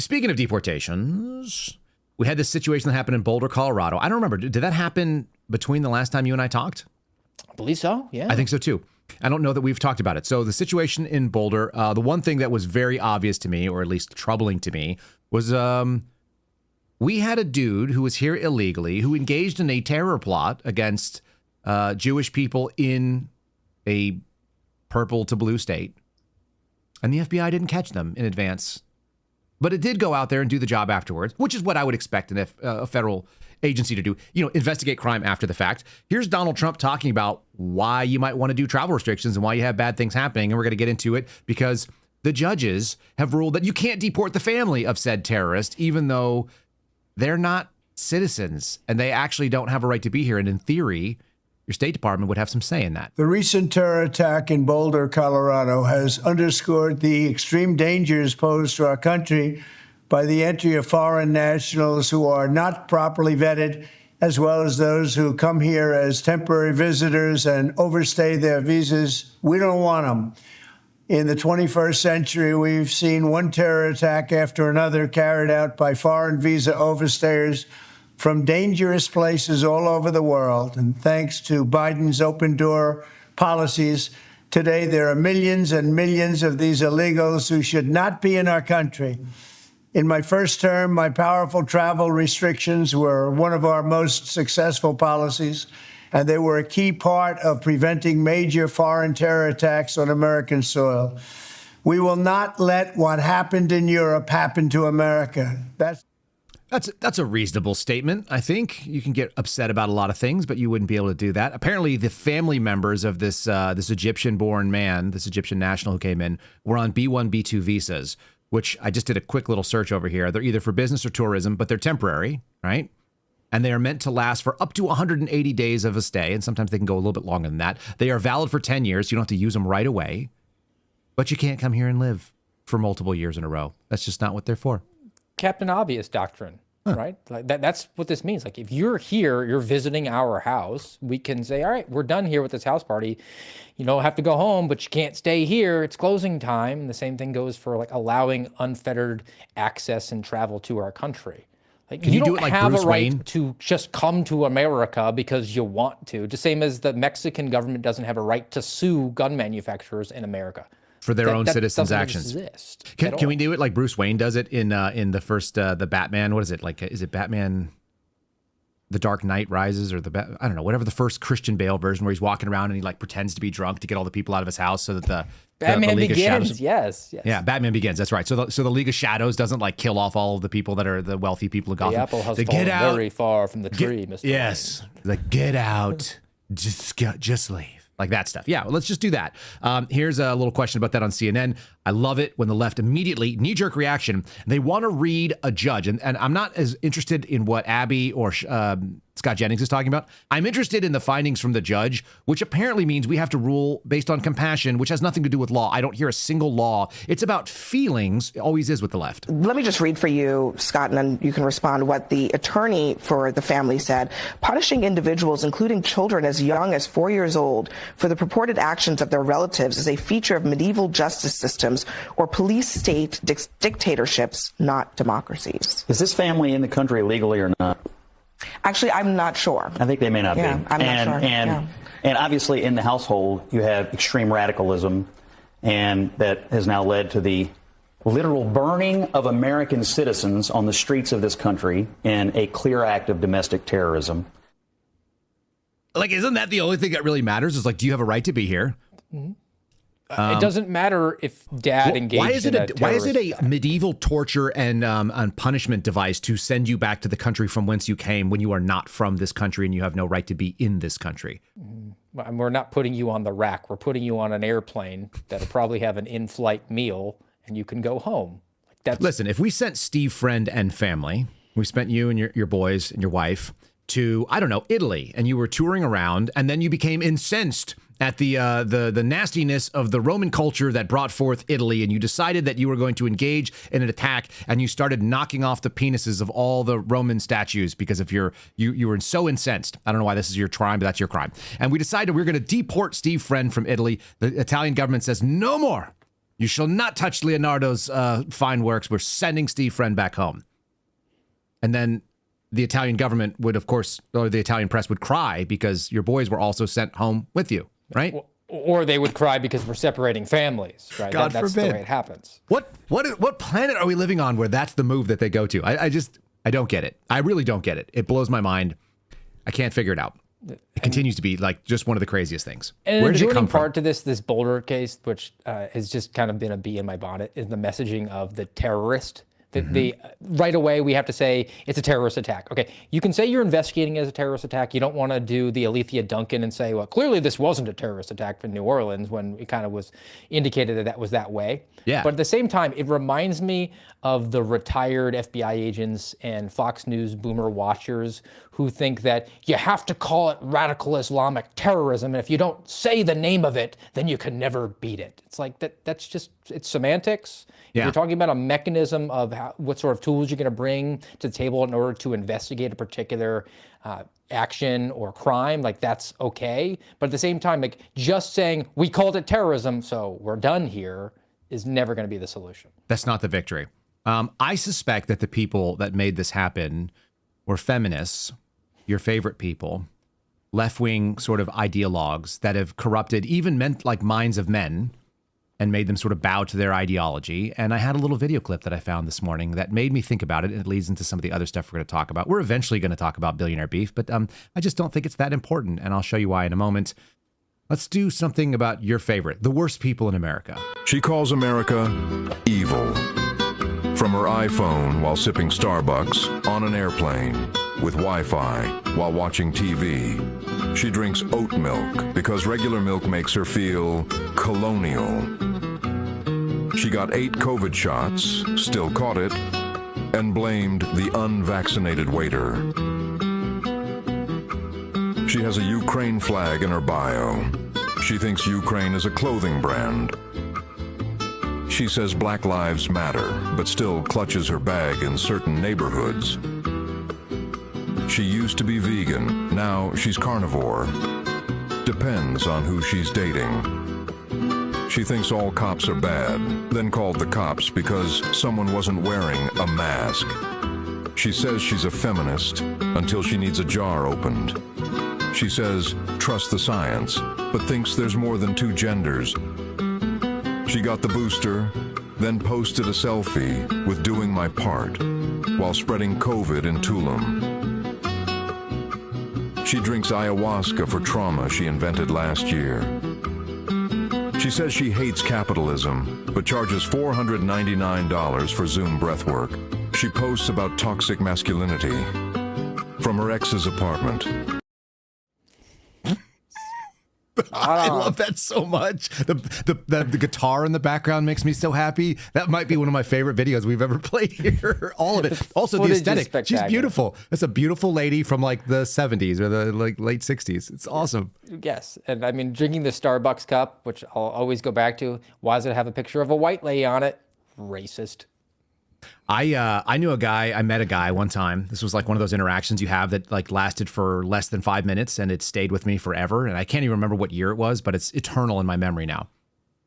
Speaking of deportations, we had this situation that happened in Boulder, Colorado. I don't remember. Did that happen between the last time you and I talked? I believe so, yeah. I think so, too. I don't know that we've talked about it. So the situation in Boulder, the one thing that was very obvious to me, or at least troubling to me, was we had a dude who was here illegally who engaged in a terror plot against Jewish people in a purple to blue state. And the FBI didn't catch them in advance. But it did go out there and do the job afterwards, which is what I would expect a federal agency to do, investigate crime after the fact. Here's Donald Trump talking about why you might want to do travel restrictions and why you have bad things happening. And we're going to get into it because the judges have ruled that you can't deport the family of said terrorist, even though they're not citizens and they actually don't have a right to be here. And in theory, your State Department would have some say in that. The recent terror attack in Boulder, Colorado, has underscored the extreme dangers posed to our country by the entry of foreign nationals who are not properly vetted, as well as those who come here as temporary visitors and overstay their visas. We don't want them. In the 21st century, we've seen one terror attack after another carried out by foreign visa overstayers from dangerous places all over the world. And thanks to Biden's open door policies, today there are millions and millions of these illegals who should not be in our country. In my first term, my powerful travel restrictions were one of our most successful policies, and they were a key part of preventing major foreign terror attacks on American soil. We will not let what happened in Europe happen to America. That's a reasonable statement. I think you can get upset about a lot of things, but you wouldn't be able to do that. Apparently, the family members of this Egyptian-born man, this Egyptian national who came in, were on B1, B2 visas, which I just did a quick little search over here. They're either for business or tourism, but they're temporary, right? And they are meant to last for up to 180 days of a stay, and sometimes they can go a little bit longer than that. They are valid for 10 years. You don't have to use them right away, but you can't come here and live for multiple years in a row. That's just not what they're for. Captain Obvious doctrine, right? Like that's what this means. Like, if you're here, you're visiting our house, we can say, all right, we're done here with this house party. You don't have to go home, but you can't stay here. It's closing time. And the same thing goes for like allowing unfettered access and travel to our country. Like, you don't have a right to just come to America because you want to. The same as the Mexican government doesn't have a right to sue gun manufacturers in America. for their own citizens' doesn't actions. Exist Can we do it like Bruce Wayne does it in the first the Batman? What is it like? Is it Batman? The Dark Knight Rises, or I don't know, whatever the first Christian Bale version where he's walking around and he like pretends to be drunk to get all the people out of his house so that the Batman League Begins. of Shadows, yes. Yeah, Batman Begins. That's right. So the League of Shadows doesn't like kill off all of the people that are the wealthy people of Gotham. The apple has They fallen get out, very far from the tree, Mr. Yes, like get out, just leave. Like that stuff. Yeah, well, let's just do that. Here's a little question about that on CNN. I love it when the left immediately, knee-jerk reaction, they want to read a judge. And I'm not as interested in what Abby or Scott Jennings is talking about. I'm interested in the findings from the judge, which apparently means we have to rule based on compassion, which has nothing to do with law. I don't hear a single law. It's about feelings. It always is with the left. Let me just read for you, Scott, and then you can respond what the attorney for the family said. Punishing individuals, including children as young as 4 years old, for the purported actions of their relatives is a feature of medieval justice systems or police state dictatorships, not democracies. Is this family in the country legally or not? Actually, I'm not sure. I think they may not be. I'm not sure. And obviously in the household, you have extreme radicalism, and that has now led to the literal burning of American citizens on the streets of this country in a clear act of domestic terrorism. Like, isn't that the only thing that really matters? Is like, do you have a right to be here? Mm-hmm. It doesn't matter if dad engaged in a terrorist Why is it a attack. medieval torture and punishment device to send you back to the country from whence you came when you are not from this country and you have no right to be in this country? And we're not putting you on the rack. We're putting you on an airplane that'll probably have an in-flight meal, and you can go home. Listen, if we sent Steve Friend and family, we spent you and your boys and your wife to, I don't know, Italy, and you were touring around, and then you became incensed at the nastiness of the Roman culture that brought forth Italy, and you decided that you were going to engage in an attack, and you started knocking off the penises of all the Roman statues because of you were so incensed. I don't know why this is your crime, but that's your crime. And we decided we were going to deport Steve Friend from Italy. The Italian government says, no more. You shall not touch Leonardo's fine works. We're sending Steve Friend back home. And then the Italian government would, of course, or the Italian press would cry because your boys were also sent home with you. Right? Or they would cry because we're separating families, right? God that's forbid. the way it happens. What planet are we living on where that's the move that they go to? I don't get it. I really don't get it. It blows my mind. I can't figure it out. It continues to be like just one of the craziest things. And where did it come from? part to this Boulder case, which has just kind of been a bee in my bonnet, is the messaging of the terrorist. The right away, we have to say it's a terrorist attack. Okay, you can say you're investigating as a terrorist attack. You don't want to do the Alethea Duncan and say, well, clearly this wasn't a terrorist attack in New Orleans when it kind of was indicated that was that way. Yeah. But at the same time, it reminds me of the retired FBI agents and Fox News boomer watchers who think that you have to call it radical Islamic terrorism, and if you don't say the name of it, then you can never beat it. It's like that's just, it's semantics. Yeah. If you're talking about a mechanism of what sort of tools you're going to bring to the table in order to investigate a particular action or crime, like that's okay. But at the same time, like just saying we called it terrorism, so we're done here, is never going to be the solution. That's not the victory. I suspect that the people that made this happen were feminists, your favorite people, left-wing sort of ideologues that have corrupted even minds of men and made them sort of bow to their ideology. And I had a little video clip that I found this morning that made me think about it, and it leads into some of the other stuff we're going to talk about. We're eventually going to talk about billionaire beef, but I just don't think it's that important, and I'll show you why in a moment. Let's do something about your favorite, the worst people in America. She calls America evil. From her iPhone while sipping Starbucks, on an airplane, with Wi-Fi, while watching TV. She drinks oat milk because regular milk makes her feel colonial. She got 8 COVID shots, still caught it, and blamed the unvaccinated waiter. She has a Ukraine flag in her bio. She thinks Ukraine is a clothing brand. She says Black Lives Matter, but still clutches her bag in certain neighborhoods. She used to be vegan, now she's carnivore. Depends on who she's dating. She thinks all cops are bad, then called the cops because someone wasn't wearing a mask. She says she's a feminist until she needs a jar opened. She says, trust the science, but thinks there's more than 2 genders. She got the booster, then posted a selfie with doing my part while spreading COVID in Tulum. She drinks ayahuasca for trauma she invented last year. She says she hates capitalism, but charges $499 for Zoom breathwork. She posts about toxic masculinity from her ex's apartment. I love that so much. The guitar in the background makes me so happy. That might be one of my favorite videos we've ever played here. All of it. Also the aesthetic. She's beautiful. That's a beautiful lady from like the 70s or the like late 60s. It's awesome. Yes. And I mean, drinking the Starbucks cup, which I'll always go back to. Why does it have a picture of a white lady on it? Racist. I knew a guy, I met a guy one time. This was like one of those interactions you have that like lasted for less than 5 minutes and it stayed with me forever. And I can't even remember what year it was, but it's eternal in my memory now.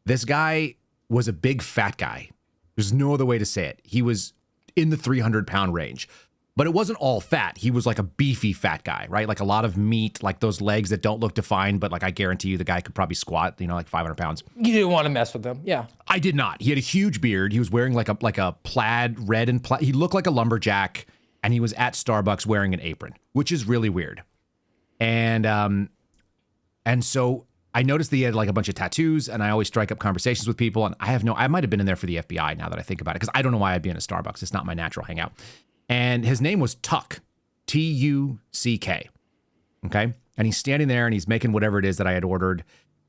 This guy was a big fat guy. There's no other way to say it. He was in the 300-pound range, but it wasn't all fat. He was like a beefy fat guy, right? Like a lot of meat, like those legs that don't look defined, but like I guarantee you the guy could probably squat, like 500 pounds. You didn't want to mess with him. Yeah. I did not. He had a huge beard. He was wearing like a plaid, red and plaid. He looked like a lumberjack, and he was at Starbucks wearing an apron, which is really weird. And so I noticed that he had like a bunch of tattoos, and I always strike up conversations with people. And I might have been in there for the FBI now that I think about it, because I don't know why I'd be in a Starbucks. It's not my natural hangout. And his name was Tuck, Tuck. Okay. And he's standing there and he's making whatever it is that I had ordered.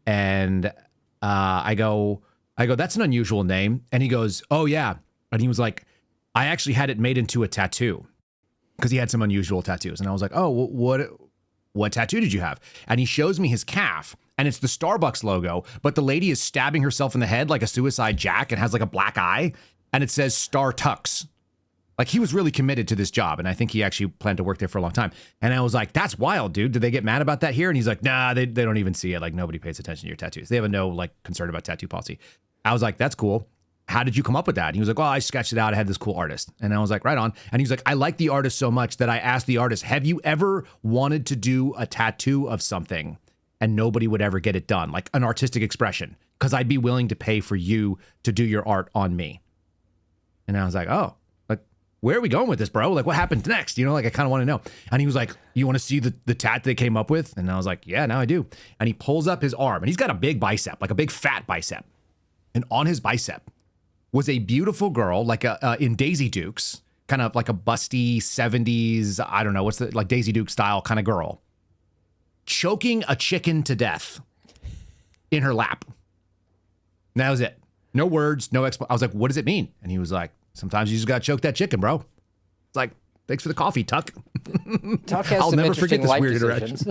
And I go, that's an unusual name. And he goes, oh yeah. And he was like, I actually had it made into a tattoo because he had some unusual tattoos. And I was like, oh, what tattoo did you have? And he shows me his calf, and it's the Starbucks logo, but the lady is stabbing herself in the head like a suicide Jack and has like a black eye, and it says Star Tux. Like, he was really committed to this job, and I think he actually planned to work there for a long time. And I was like, that's wild, dude. Did they get mad about that here? And he's like, nah, they don't even see it. Like, nobody pays attention to your tattoos. They have no, like, concern about tattoo policy. I was like, that's cool. How did you come up with that? And he was like, well, I sketched it out. I had this cool artist. And I was like, right on. And he was like, I like the artist so much that I asked the artist, have you ever wanted to do a tattoo of something and nobody would ever get it done? Like an artistic expression, because I'd be willing to pay for you to do your art on me. And I was like, oh. Where are we going with this, bro? Like, what happens next? Like, I kind of want to know. And he was like, you want to see the tat they came up with? And I was like, yeah, now I do. And he pulls up his arm, and he's got a big bicep, like a big fat bicep. And on his bicep was a beautiful girl, like in Daisy Dukes, kind of like a busty 70s, I don't know, like Daisy Duke style kind of girl, choking a chicken to death in her lap. And that was it. No words, no explanation. I was like, what does it mean? And he was like, sometimes you just got to choke that chicken, bro. It's like, thanks for the coffee, Tuck. Tuck has some interesting life decisions.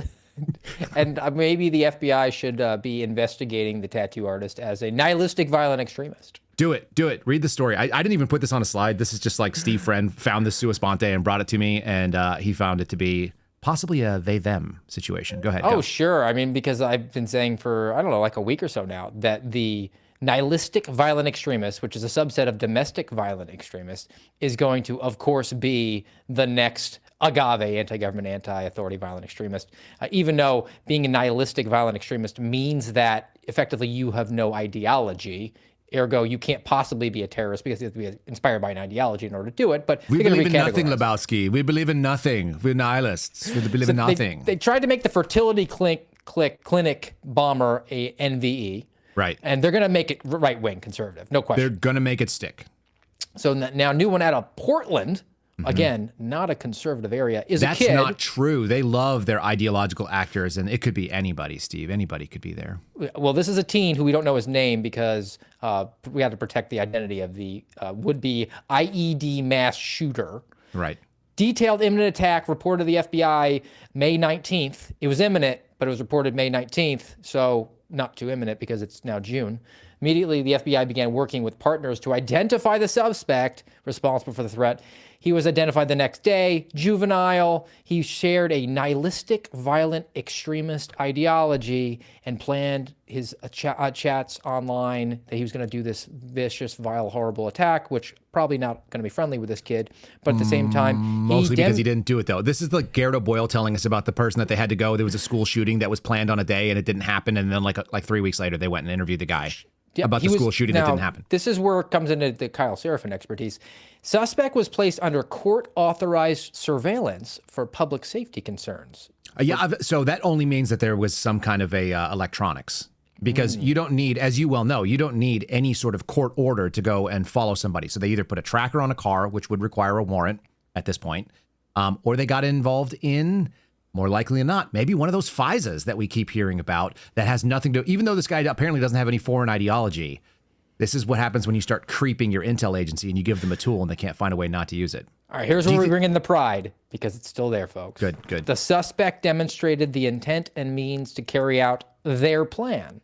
And maybe the FBI should be investigating the tattoo artist as a nihilistic violent extremist. Do it. Read the story. I didn't even put this on a slide. This is just like Steve Friend found this sua sponte and brought it to me, and he found it to be possibly a they-them situation. Go ahead. Oh, sure. I mean, because I've been saying for, I don't know, like a week or so now, that the nihilistic violent extremist, which is a subset of domestic violent extremist, is going to, of course, be the next agave anti-government, anti-authority violent extremist, even though being a nihilistic violent extremist means that effectively you have no ideology. Ergo, you can't possibly be a terrorist because you have to be inspired by an ideology in order to do it. But we believe in nothing, Lebowski. We believe in nothing. We're nihilists. We believe in nothing. They tried to make the fertility clinic bomber a NVE. Right. And they're going to make it right-wing conservative, no question. They're going to make it stick. So now new one out of Portland, again, not a conservative area, is That's a kid. That's not true. They love their ideological actors, and it could be anybody, Steve. Anybody could be there. Well, this is a teen who we don't know his name because we had to protect the identity of the would-be IED mass shooter. Right. Detailed imminent attack reported to the FBI May 19th. It was imminent, but it was reported May 19th, so not too imminent because it's now June. Immediately, the FBI began working with partners to identify the suspect responsible for the threat. He was identified the next day, juvenile. He shared a nihilistic, violent extremist ideology and planned his chats online that he was going to do this vicious, vile, horrible attack, which probably not going to be friendly with this kid. But at the same time, mostly because he didn't do it, though. This is like Gerardo Boyle telling us about the person that they had to go. There was a school shooting that was planned on a day and it didn't happen. And then like 3 weeks later, they went and interviewed the guy. about the school shooting that didn't happen. This is where it comes into the Kyle Seraphin expertise. Suspect was placed under court-authorized surveillance for public safety concerns. So that only means that there was some kind of a electronics. Because you don't need, as you well know, you don't need any sort of court order to go and follow somebody. So they either put a tracker on a car, which would require a warrant at this point, or they got involved in, more likely than not, maybe one of those FISAs that we keep hearing about that has nothing to, even though this guy apparently doesn't have any foreign ideology, this is what happens when you start creeping your intel agency and you give them a tool and they can't find a way not to use it. All right, here's where we bring in the pride, because it's still there, folks. Good. The suspect demonstrated the intent and means to carry out their plan.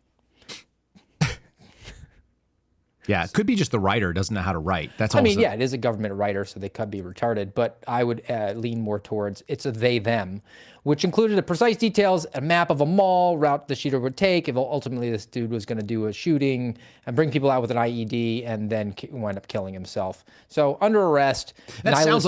Yeah, it could be just the writer doesn't know how to write. That's all. Yeah, it is a government writer, so they could be retarded, but I would lean more towards it's a they, them, which included the precise details, a map of a mall, route the shooter would take if ultimately this dude was going to do a shooting and bring people out with an IED and then wind up killing himself. So under arrest. That sounds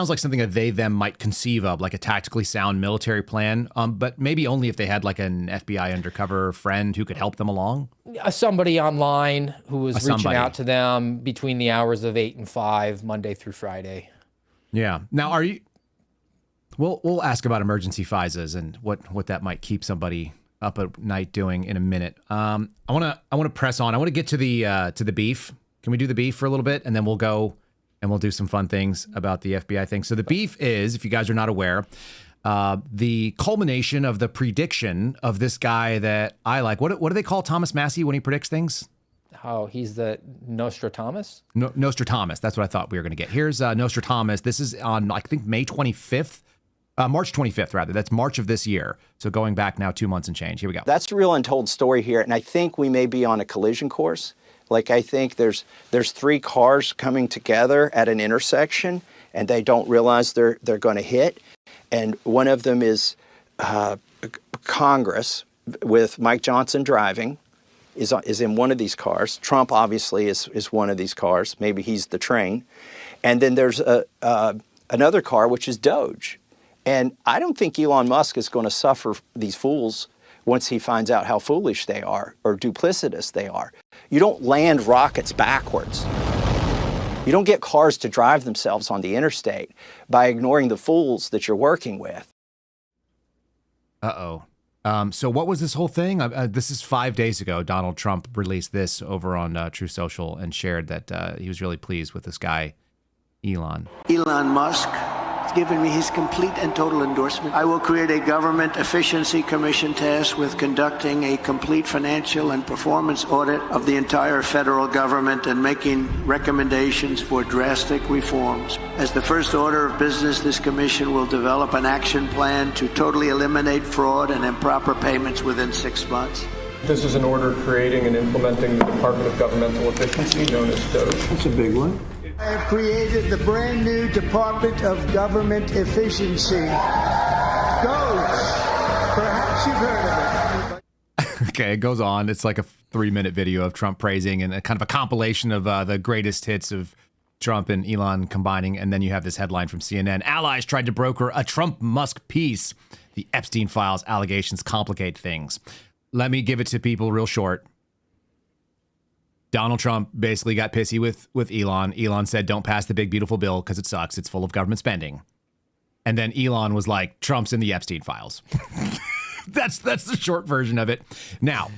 like something that they, them might conceive of, like a tactically sound military plan, but maybe only if they had like an FBI undercover friend who could help them along. Somebody online who was reaching out to them between the hours of 8 and 5, Monday through Friday. Yeah. Now, are you... We'll ask about emergency FISAs and what that might keep somebody up at night doing in a minute. I want to press on. I want to get to the beef. Can we do the beef for a little bit, and then we'll go and we'll do some fun things about the FBI thing. So the beef is, if you guys are not aware, the culmination of the prediction of this guy that I like. What do they call Thomas Massey when he predicts things? Oh, he's the Nostradamus? Nostradamus. That's what I thought we were going to get. Here's Nostradamus. This is on, I think, March 25th, rather. That's March of this year. So going back now 2 months and change. Here we go. That's the real untold story here. And I think we may be on a collision course. Like, I think there's 3 cars coming together at an intersection, and they don't realize they're going to hit. And one of them is Congress, with Mike Johnson driving, is in one of these cars. Trump, obviously, is one of these cars. Maybe he's the train. And then there's another car, which is DOGE. And I don't think Elon Musk is going to suffer these fools once he finds out how foolish they are or duplicitous they are. You don't land rockets backwards. You don't get cars to drive themselves on the interstate by ignoring the fools that you're working with. Uh-oh. So what was this whole thing? This is 5 days ago. Donald Trump released this over on True Social and shared that he was really pleased with this guy, Elon. Elon Musk has given me his complete and total endorsement. I will create a government efficiency commission tasked with conducting a complete financial and performance audit of the entire federal government and making recommendations for drastic reforms. As the first order of business, this commission will develop an action plan to totally eliminate fraud and improper payments within 6 months. This is an order creating and implementing the Department of Governmental Efficiency, known as DOGE. That's a big one. I have created the brand new Department of Government Efficiency. DOGE. Perhaps you've heard of it. Okay, it goes on. It's like a 3-minute video of Trump praising and a kind of a compilation of the greatest hits of Trump and Elon combining. And then you have this headline from CNN. Allies tried to broker a Trump-Musk peace. The Epstein files allegations complicate things. Let me give it to people real short. Donald Trump basically got pissy with Elon. Elon said, don't pass the big, beautiful bill because it sucks. It's full of government spending. And then Elon was like, Trump's in the Epstein files. That's the short version of it. Now,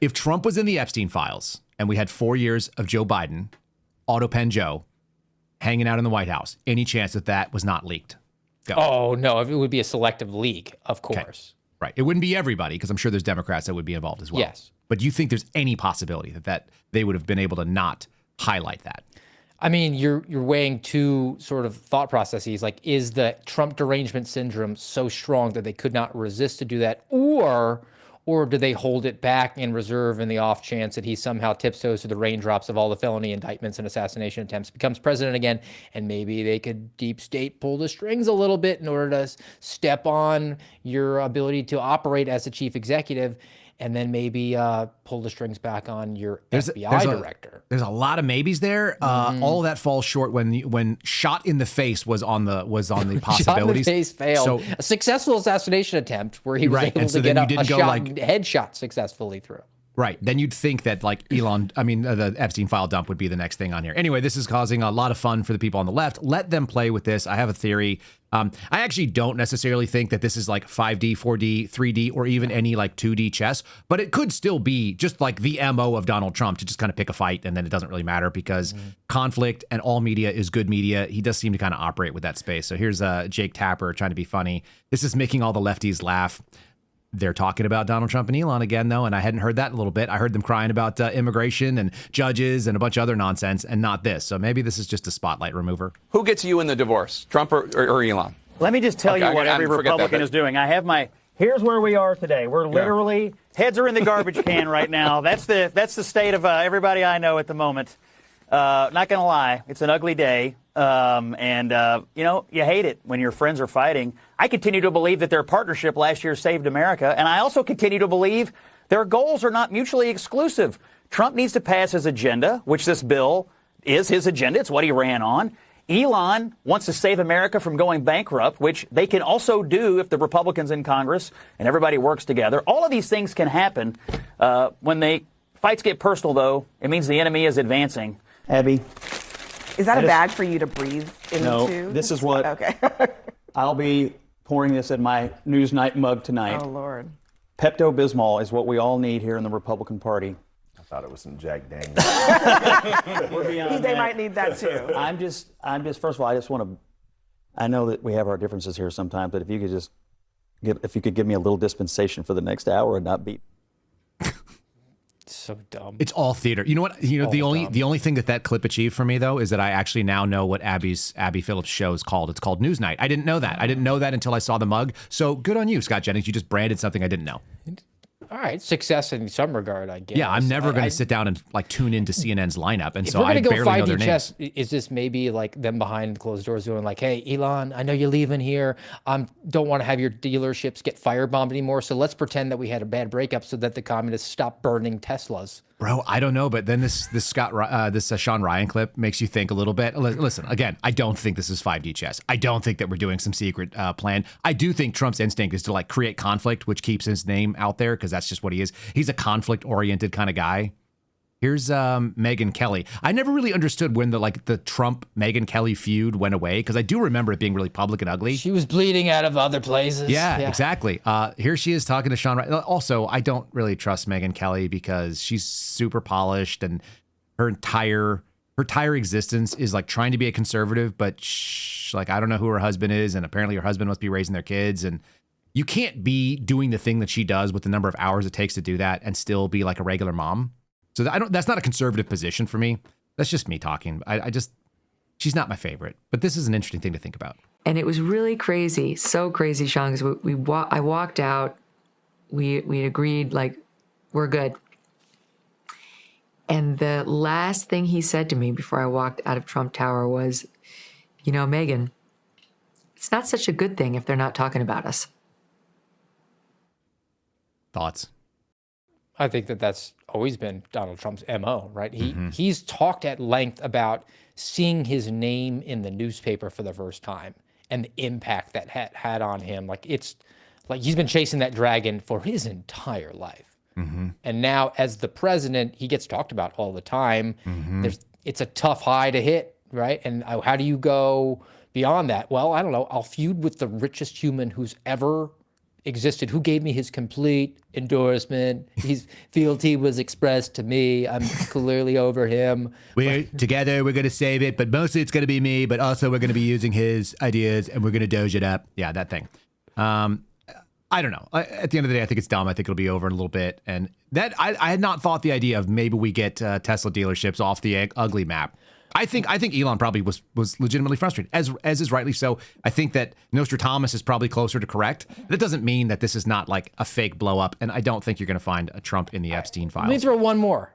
if Trump was in the Epstein files and we had 4 years of Joe Biden, autopen Joe, hanging out in the White House, any chance that was not leaked? Go. Oh, no. It would be a selective leak, of course. Okay. Right. It wouldn't be everybody, because I'm sure there's Democrats that would be involved as well. Yes. But do you think there's any possibility that they would have been able to not highlight that? I mean, you're weighing two sort of thought processes. Like, is the Trump derangement syndrome so strong that they could not resist to do that? Or do they hold it back in reserve in the off chance that he somehow tiptoes through the raindrops of all the felony indictments and assassination attempts, becomes president again, and maybe they could deep state pull the strings a little bit in order to step on your ability to operate as a chief executive, and then maybe pull the strings back on your FBI director. There's a lot of maybes there. All of that falls short when shot in the face was on the possibilities. Shot in the face failed. So, a successful assassination attempt where he was able to get a headshot successfully through. Right. Then you'd think that like the Epstein file dump would be the next thing on here. Anyway, this is causing a lot of fun for the people on the left. Let them play with this. I have a theory. I actually don't necessarily think that this is like 5D, 4D, 3D, or even any like 2D chess, but it could still be just like the MO of Donald Trump to just kind of pick a fight and then it doesn't really matter because conflict and all media is good media. He does seem to kind of operate with that space. So here's Jake Tapper trying to be funny. This is making all the lefties laugh. They're talking about Donald Trump and Elon again, though, and I hadn't heard that in a little bit. I heard them crying about immigration and judges and a bunch of other nonsense, and not this. So maybe this is just a spotlight remover. Who gets you in the divorce, Trump or Elon? Let me just tell you what every Republican is doing. I have here's where we are today. We're literally, heads are in the garbage can right now. That's the state of everybody I know at the moment. Not going to lie, it's an ugly day. You hate it when your friends are fighting. I continue to believe that their partnership last year saved America, and I also continue to believe their goals are not mutually exclusive. Trump needs to pass his agenda, which this bill is his agenda. It's what he ran on. Elon wants to save America from going bankrupt, which they can also do if the Republicans in Congress and everybody works together. All of these things can happen. When fights get personal, though, it means the enemy is advancing. Abby. Is that a bag for you to breathe into? No, this is what. Okay. I'll be pouring this in my Newsnight mug tonight. Oh, Lord. Pepto-Bismol is what we all need here in the Republican Party. I thought it was some Jack Daniels. They might need that, too. I'm just, first of all, I just want to, I know that we have our differences here sometimes, but if you could give me a little dispensation for the next hour and not be. So dumb. It's all theater. You know what? The only thing that clip achieved for me though is that I actually now know what Abby Phillips' show is called. It's called Newsnight. I didn't know that. I didn't know that until I saw the mug. So good on you, Scott Jennings. You just branded something I didn't know. All right, success in some regard, I guess. Yeah, I'm never going to sit down and like tune into CNN's lineup, and so I barely know their chess, names. is this maybe like them behind closed doors doing like, "Hey, Elon, I know you're leaving here. Don't want to have your dealerships get firebombed anymore. So let's pretend that we had a bad breakup so that the communists stop burning Teslas." Bro, I don't know, but then this Sean Ryan clip makes you think a little bit. Listen, again, I don't think this is 5D chess. I don't think that we're doing some secret plan. I do think Trump's instinct is to like create conflict, which keeps his name out there because that's just what he is. He's a conflict-oriented kind of guy. Here's Megyn Kelly. I never really understood when the Trump-Megyn Kelly feud went away because I do remember it being really public and ugly. She was bleeding out of other places. Yeah. Exactly. Here she is talking to Sean Ryan. Also, I don't really trust Megyn Kelly because she's super polished and her entire existence is like trying to be a conservative, but I don't know who her husband is, and apparently her husband must be raising their kids, and you can't be doing the thing that she does with the number of hours it takes to do that and still be like a regular mom. So that's not a conservative position for me. That's just me talking. She's not my favorite, but this is an interesting thing to think about. And it was really crazy, so crazy, Sean, because I walked out, we agreed, like, we're good. And the last thing he said to me before I walked out of Trump Tower was, Megyn, it's not such a good thing if they're not talking about us. Thoughts? I think that's always been Donald Trump's MO, right? He's talked at length about seeing his name in the newspaper for the first time and the impact that had on him. Like it's like he's been chasing that dragon for his entire life. And now as the president, he gets talked about all the time. It's a tough high to hit, right? And how do you go beyond that? Well, I don't know. I'll feud with the richest human who's ever existed, who gave me his complete endorsement. His fealty was expressed to me. I'm clearly over him. We're together, we're going to save it, but mostly it's going to be me, but also we're going to be using his ideas and we're going to doge it up. Yeah, that thing. I don't know. At the end of the day, I think it's dumb. I think it'll be over in a little bit. And that I had not thought the idea of maybe we get Tesla dealerships off the ugly map. I think Elon probably was legitimately frustrated, as is rightly so. I think that Nostradamus is probably closer to correct. That doesn't mean that this is not like a fake blow up, and I don't think you're going to find a Trump in the Epstein files. Let me throw one more.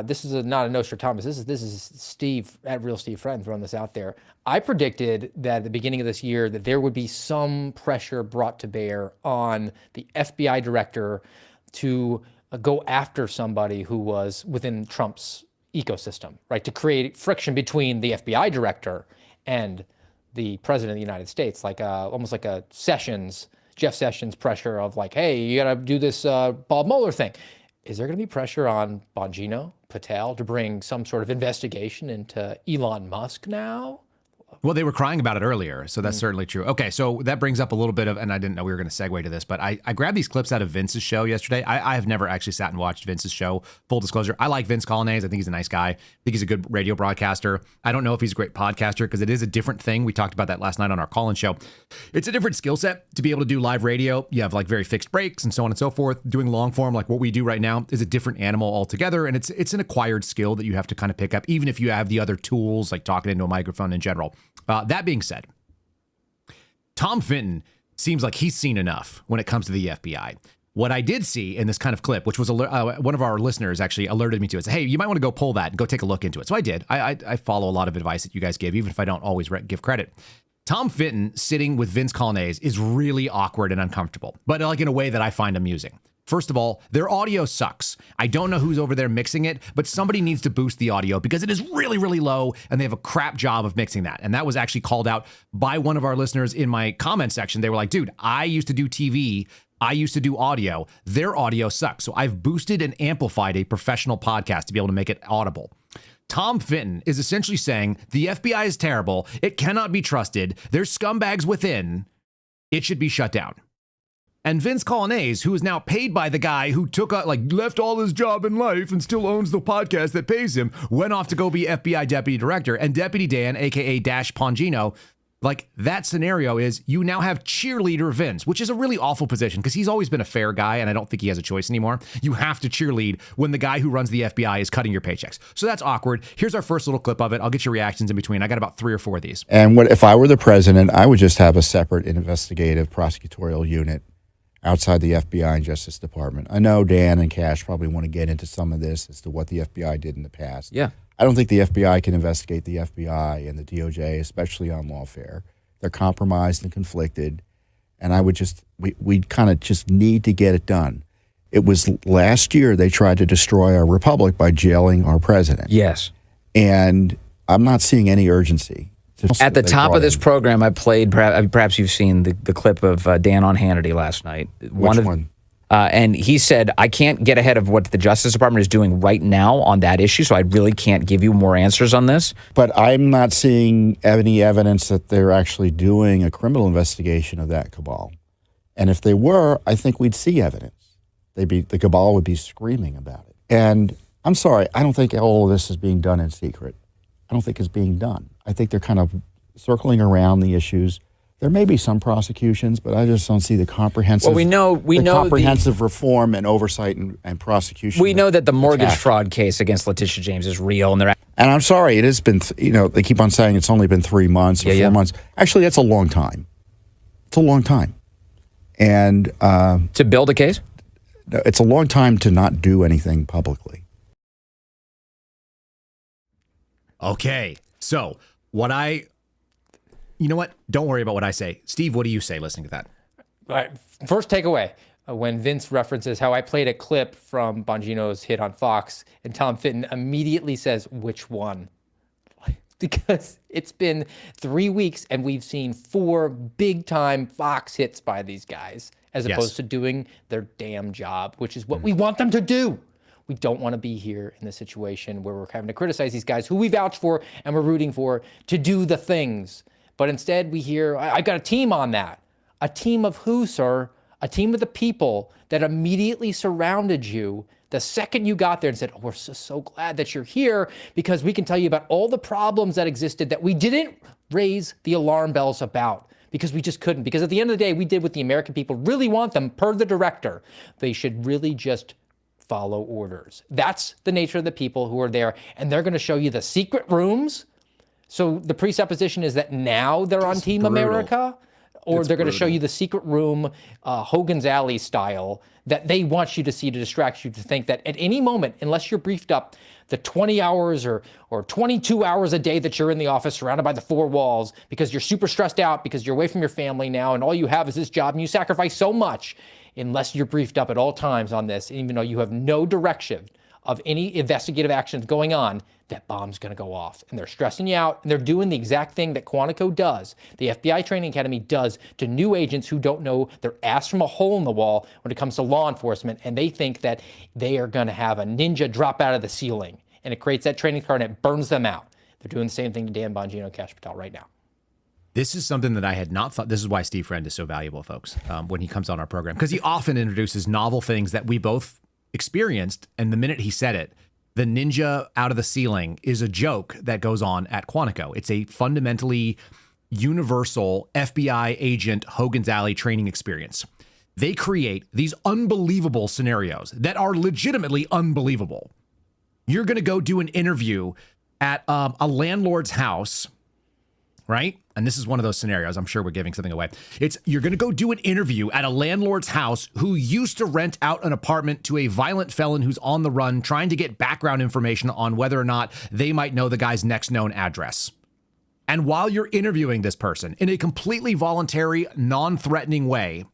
This is not a Nostradamus. This is Steve at Real Steve Friend throwing this out there. I predicted that at the beginning of this year that there would be some pressure brought to bear on the FBI director to go after somebody who was within Trump's ecosystem, right? To create friction between the FBI director and the president of the United States, like almost like a Jeff Sessions pressure of like, hey, you got to do this Bob Mueller thing. is there going to be pressure on Bongino, Patel, to bring some sort of investigation into Elon Musk now? Well, they were crying about it earlier, so that's certainly true. Okay, so that brings up a little bit of, and I didn't know we were going to segue to this, but I grabbed these clips out of Vince's show yesterday. I have never actually sat and watched Vince's show. Full disclosure, I like Vince Colonnese. I think he's a nice guy. I think he's a good radio broadcaster. I don't know if he's a great podcaster because it is a different thing. We talked about that last night on our call-in show. It's a different skill set to be able to do live radio. You have like very fixed breaks and so on and so forth. Doing long form like what we do right now is a different animal altogether, and it's an acquired skill that you have to kind of pick up, even if you have the other tools like talking into a microphone in general. That being said, Tom Fitton seems like he's seen enough when it comes to the FBI. What I did see in this kind of clip, which was one of our listeners actually alerted me to it, said, hey, you might want to go pull that and go take a look into it. So I did. I follow a lot of advice that you guys give, even if I don't always give credit. Tom Fitton sitting with Vince Colonnese is really awkward and uncomfortable, but like in a way that I find amusing. First of all, their audio sucks. I don't know who's over there mixing it, but somebody needs to boost the audio because it is really, really low and they have a crap job of mixing that. And that was actually called out by one of our listeners in my comment section. They were like, dude, I used to do TV. I used to do audio. Their audio sucks. So I've boosted and amplified a professional podcast to be able to make it audible. Tom Fitton is essentially saying the FBI is terrible. It cannot be trusted. There's scumbags within. It should be shut down. And Vince Colonnese, who is now paid by the guy who left all his job in life and still owns the podcast that pays him, went off to go be FBI deputy director. And Deputy Dan, aka Dash Bongino, like that scenario is you now have cheerleader Vince, which is a really awful position because he's always been a fair guy and I don't think he has a choice anymore. You have to cheerlead when the guy who runs the FBI is cutting your paychecks. So that's awkward. Here's our first little clip of it. I'll get your reactions in between. I got about 3 or 4 of these. And if I were the president, I would just have a separate investigative prosecutorial unit outside the FBI and Justice Department. I know Dan and Cash probably want to get into some of this as to what the FBI did in the past. Yeah. I don't think the FBI can investigate the FBI and the DOJ, especially on lawfare. They're compromised and conflicted, and we kind of just need to get it done. It was last year they tried to destroy our republic by jailing our president. Yes. And I'm not seeing any urgency. At the top of this program, I played, perhaps you've seen the clip of Dan on Hannity last night. Which one? And he said, I can't get ahead of what the Justice Department is doing right now on that issue, so I really can't give you more answers on this. But I'm not seeing any evidence that they're actually doing a criminal investigation of that cabal. And if they were, I think we'd see evidence. The cabal would be screaming about it. And I'm sorry, I don't think all of this is being done in secret. I don't think it's being done. I think they're kind of circling around the issues. There may be some prosecutions, but I just don't see the comprehensive. Well, we know comprehensive reform and oversight and prosecution. We know that the mortgage fraud case against Letitia James is real, and and I'm sorry, it has been. They keep on saying it's only been 3 months or 4 months. Actually, that's a long time. It's a long time, and to build a case, it's a long time to not do anything publicly. Okay, so you know what? Don't worry about what I say. Steve, what do you say listening to that? All right, first takeaway, when Vince references how I played a clip from Bongino's hit on Fox, and Tom Fitton immediately says, which one? Because it's been 3 weeks and we've seen 4 big-time Fox hits by these guys, as opposed to doing their damn job, which is what we want them to do. We don't want to be here in the situation where we're having to criticize these guys who we vouch for and we're rooting for to do the things. But instead we hear, I got a team on that. A team of who, sir? A team of the people that immediately surrounded you the second you got there and said, oh, we're so glad that you're here because we can tell you about all the problems that existed that we didn't raise the alarm bells about because we just couldn't. Because at the end of the day, we did what the American people really want them per the director. They should really just follow orders. That's the nature of the people who are there. And they're going to show you the secret rooms. So the presupposition is that now they're on Team America, or they're going to show you the secret room, Hogan's Alley style, that they want you to see to distract you to think that at any moment, unless you're briefed up the 20 hours or 22 hours a day that you're in the office surrounded by the 4 walls because you're super stressed out because you're away from your family now and all you have is this job and you sacrifice so much, unless you're briefed up at all times on this, even though you have no direction of any investigative actions going on, that bomb's going to go off. And they're stressing you out, and they're doing the exact thing that Quantico does, the FBI Training Academy does to new agents who don't know their ass from a hole in the wall when it comes to law enforcement, and they think that they are going to have a ninja drop out of the ceiling, and it creates that training card and it burns them out. They're doing the same thing to Dan Bongino and Kash Patel right now. This is something that I had not thought. This is why Steve Friend is so valuable, folks, when he comes on our program, because he often introduces novel things that we both experienced. And the minute he said it, the ninja out of the ceiling is a joke that goes on at Quantico. It's a fundamentally universal FBI agent Hogan's Alley training experience. They create these unbelievable scenarios that are legitimately unbelievable. You're going to go do an interview at a landlord's house, right? And this is one of those scenarios. I'm sure we're giving something away. You're going to go do an interview at a landlord's house who used to rent out an apartment to a violent felon who's on the run, trying to get background information on whether or not they might know the guy's next known address. And while you're interviewing this person in a completely voluntary, non-threatening way,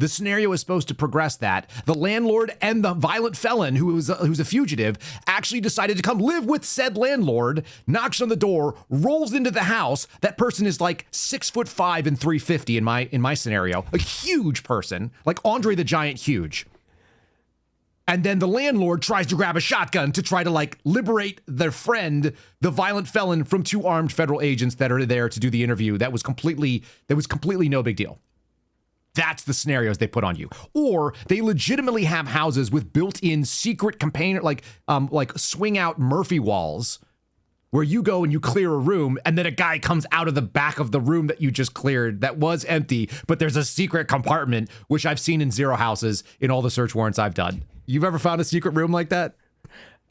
the scenario is supposed to progress that the landlord and the violent felon who's a fugitive actually decided to come live with said landlord, knocks on the door, rolls into the house. That person is like 6'5" and 350 in my scenario, a huge person, like Andre the Giant huge. And then the landlord tries to grab a shotgun to try to like liberate their friend, the violent felon, from two armed federal agents that are there to do the interview. That was completely no big deal. That's the scenarios they put on you. Or they legitimately have houses with built-in secret container, like swing-out Murphy walls, where you go and you clear a room, and then a guy comes out of the back of the room that you just cleared that was empty, but there's a secret compartment, which I've seen in zero houses in all the search warrants I've done. You've ever found a secret room like that?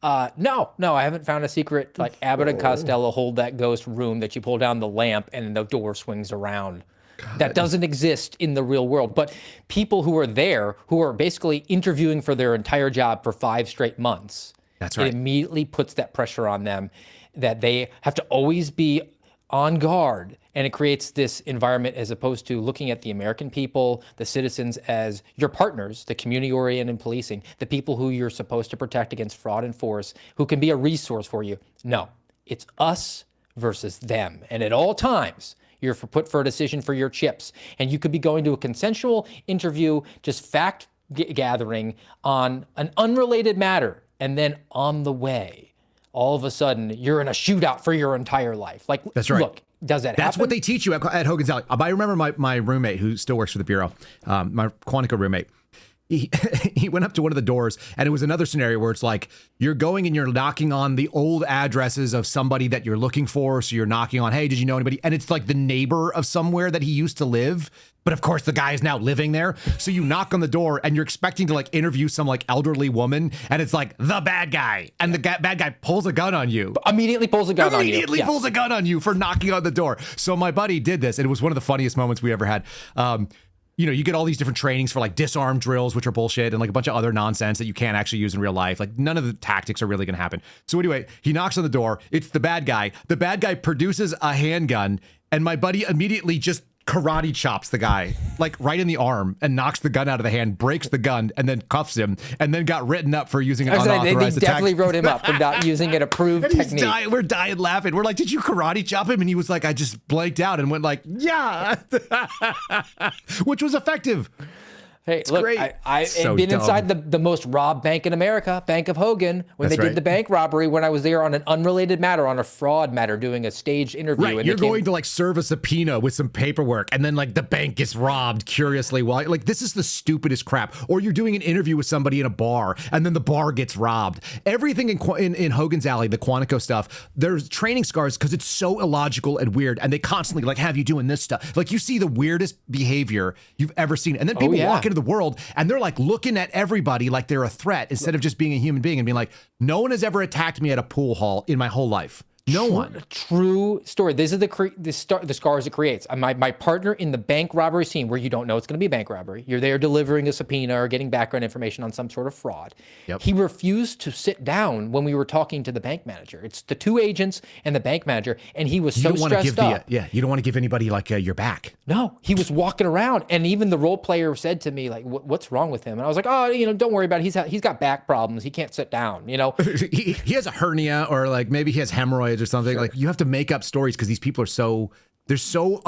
No, I haven't found a secret, like Abbott and Costello hold that ghost room that you pull down the lamp and the door swings around. God. That doesn't exist in the real world. But people who are there, who are basically interviewing for their entire job for 5 straight months, that's right. It immediately puts that pressure on them that they have to always be on guard. And it creates this environment as opposed to looking at the American people, the citizens, as your partners, the community-oriented policing, the people who you're supposed to protect against fraud and force, who can be a resource for you. No, it's us versus them. And at all times, you're put for a decision for your chips. And you could be going to a consensual interview, just fact gathering on an unrelated matter. And then on the way, all of a sudden, you're in a shootout for your entire life. Like, that's right. Look, does that happen? That's what they teach you at Hogan's Alley. I remember my roommate who still works for the Bureau, my Quantico roommate. He went up to one of the doors, and it was another scenario where it's like you're going and you're knocking on the old addresses of somebody that you're looking for. So you're knocking on, hey, did you know anybody? And it's like the neighbor of somewhere that he used to live. But of course, the guy is now living there. So you knock on the door and you're expecting to like interview some like elderly woman. And it's like the bad guy. And the bad guy pulls a gun on you. Immediately pulls a gun on you. Immediately pulls a gun on you for knocking on the door. So my buddy did this. And it was one of the funniest moments we ever had. You know, you get all these different trainings for like disarm drills, which are bullshit, and like a bunch of other nonsense that you can't actually use in real life. Like none of the tactics are really going to happen. So anyway, he knocks on the door. It's the bad guy. The bad guy produces a handgun, and my buddy immediately just karate chops the guy like right in the arm and knocks the gun out of the hand, breaks the gun, and then cuffs him, and then got written up for using an unauthorized They definitely wrote him up for not using an approved technique. We're dying laughing. We're like, did you karate chop him? And he was like, I just blanked out and went like, yeah, which was effective. Hey, it's look, great. I've been inside the most robbed bank in America, Bank of Hogan, when they did the bank robbery, when I was there on an unrelated matter, on a fraud matter, doing a staged interview. Right, and you're going to like serve a subpoena with some paperwork, and then like the bank gets robbed curiously. While like this is the stupidest crap. Or you're doing an interview with somebody in a bar, and then the bar gets robbed. Everything in Hogan's Alley, the Quantico stuff, there's training scars because it's so illogical and weird, and they constantly like have you doing this stuff. Like you see the weirdest behavior you've ever seen, and then people walk into the world and they're like looking at everybody like they're a threat instead of just being a human being and being like, no one has ever attacked me at a pool hall in my whole life. No one. True story. This is the scars it creates. My partner in the bank robbery scene, where you don't know it's going to be a bank robbery. You're there delivering a subpoena or getting background information on some sort of fraud. Yep. He refused to sit down when we were talking to the bank manager. It's the two agents and the bank manager, and he was so stressed up. You don't want to give anybody like your back. No, he was walking around, and even the role player said to me, like, "What's wrong with him?" And I was like, "Oh, don't worry about it. He's got back problems. He can't sit down. he has a hernia, or like maybe he has hemorrhoids or something." Sure. Like, you have to make up stories because these people are they're so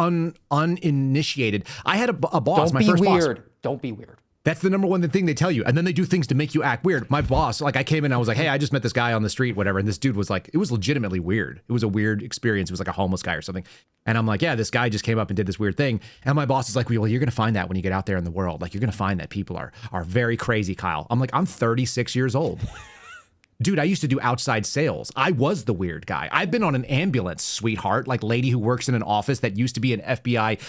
uninitiated. I had a boss. Don't be weird. Don't be weird. That's the number one thing they tell you. And then they do things to make you act weird. My boss, like, I came in and I was like, hey, I just met this guy on the street, whatever. And this dude was like, it was legitimately weird. It was a weird experience. It was like a homeless guy or something. And I'm like, yeah, this guy just came up and did this weird thing. And my boss is like, well, you're going to find that when you get out there in the world. Like, you're going to find that people are very crazy, Kyle. I'm like, I'm 36 years old. Dude, I used to do outside sales. I was the weird guy. I've been on an ambulance, sweetheart, like lady who works in an office that used to be an FBI,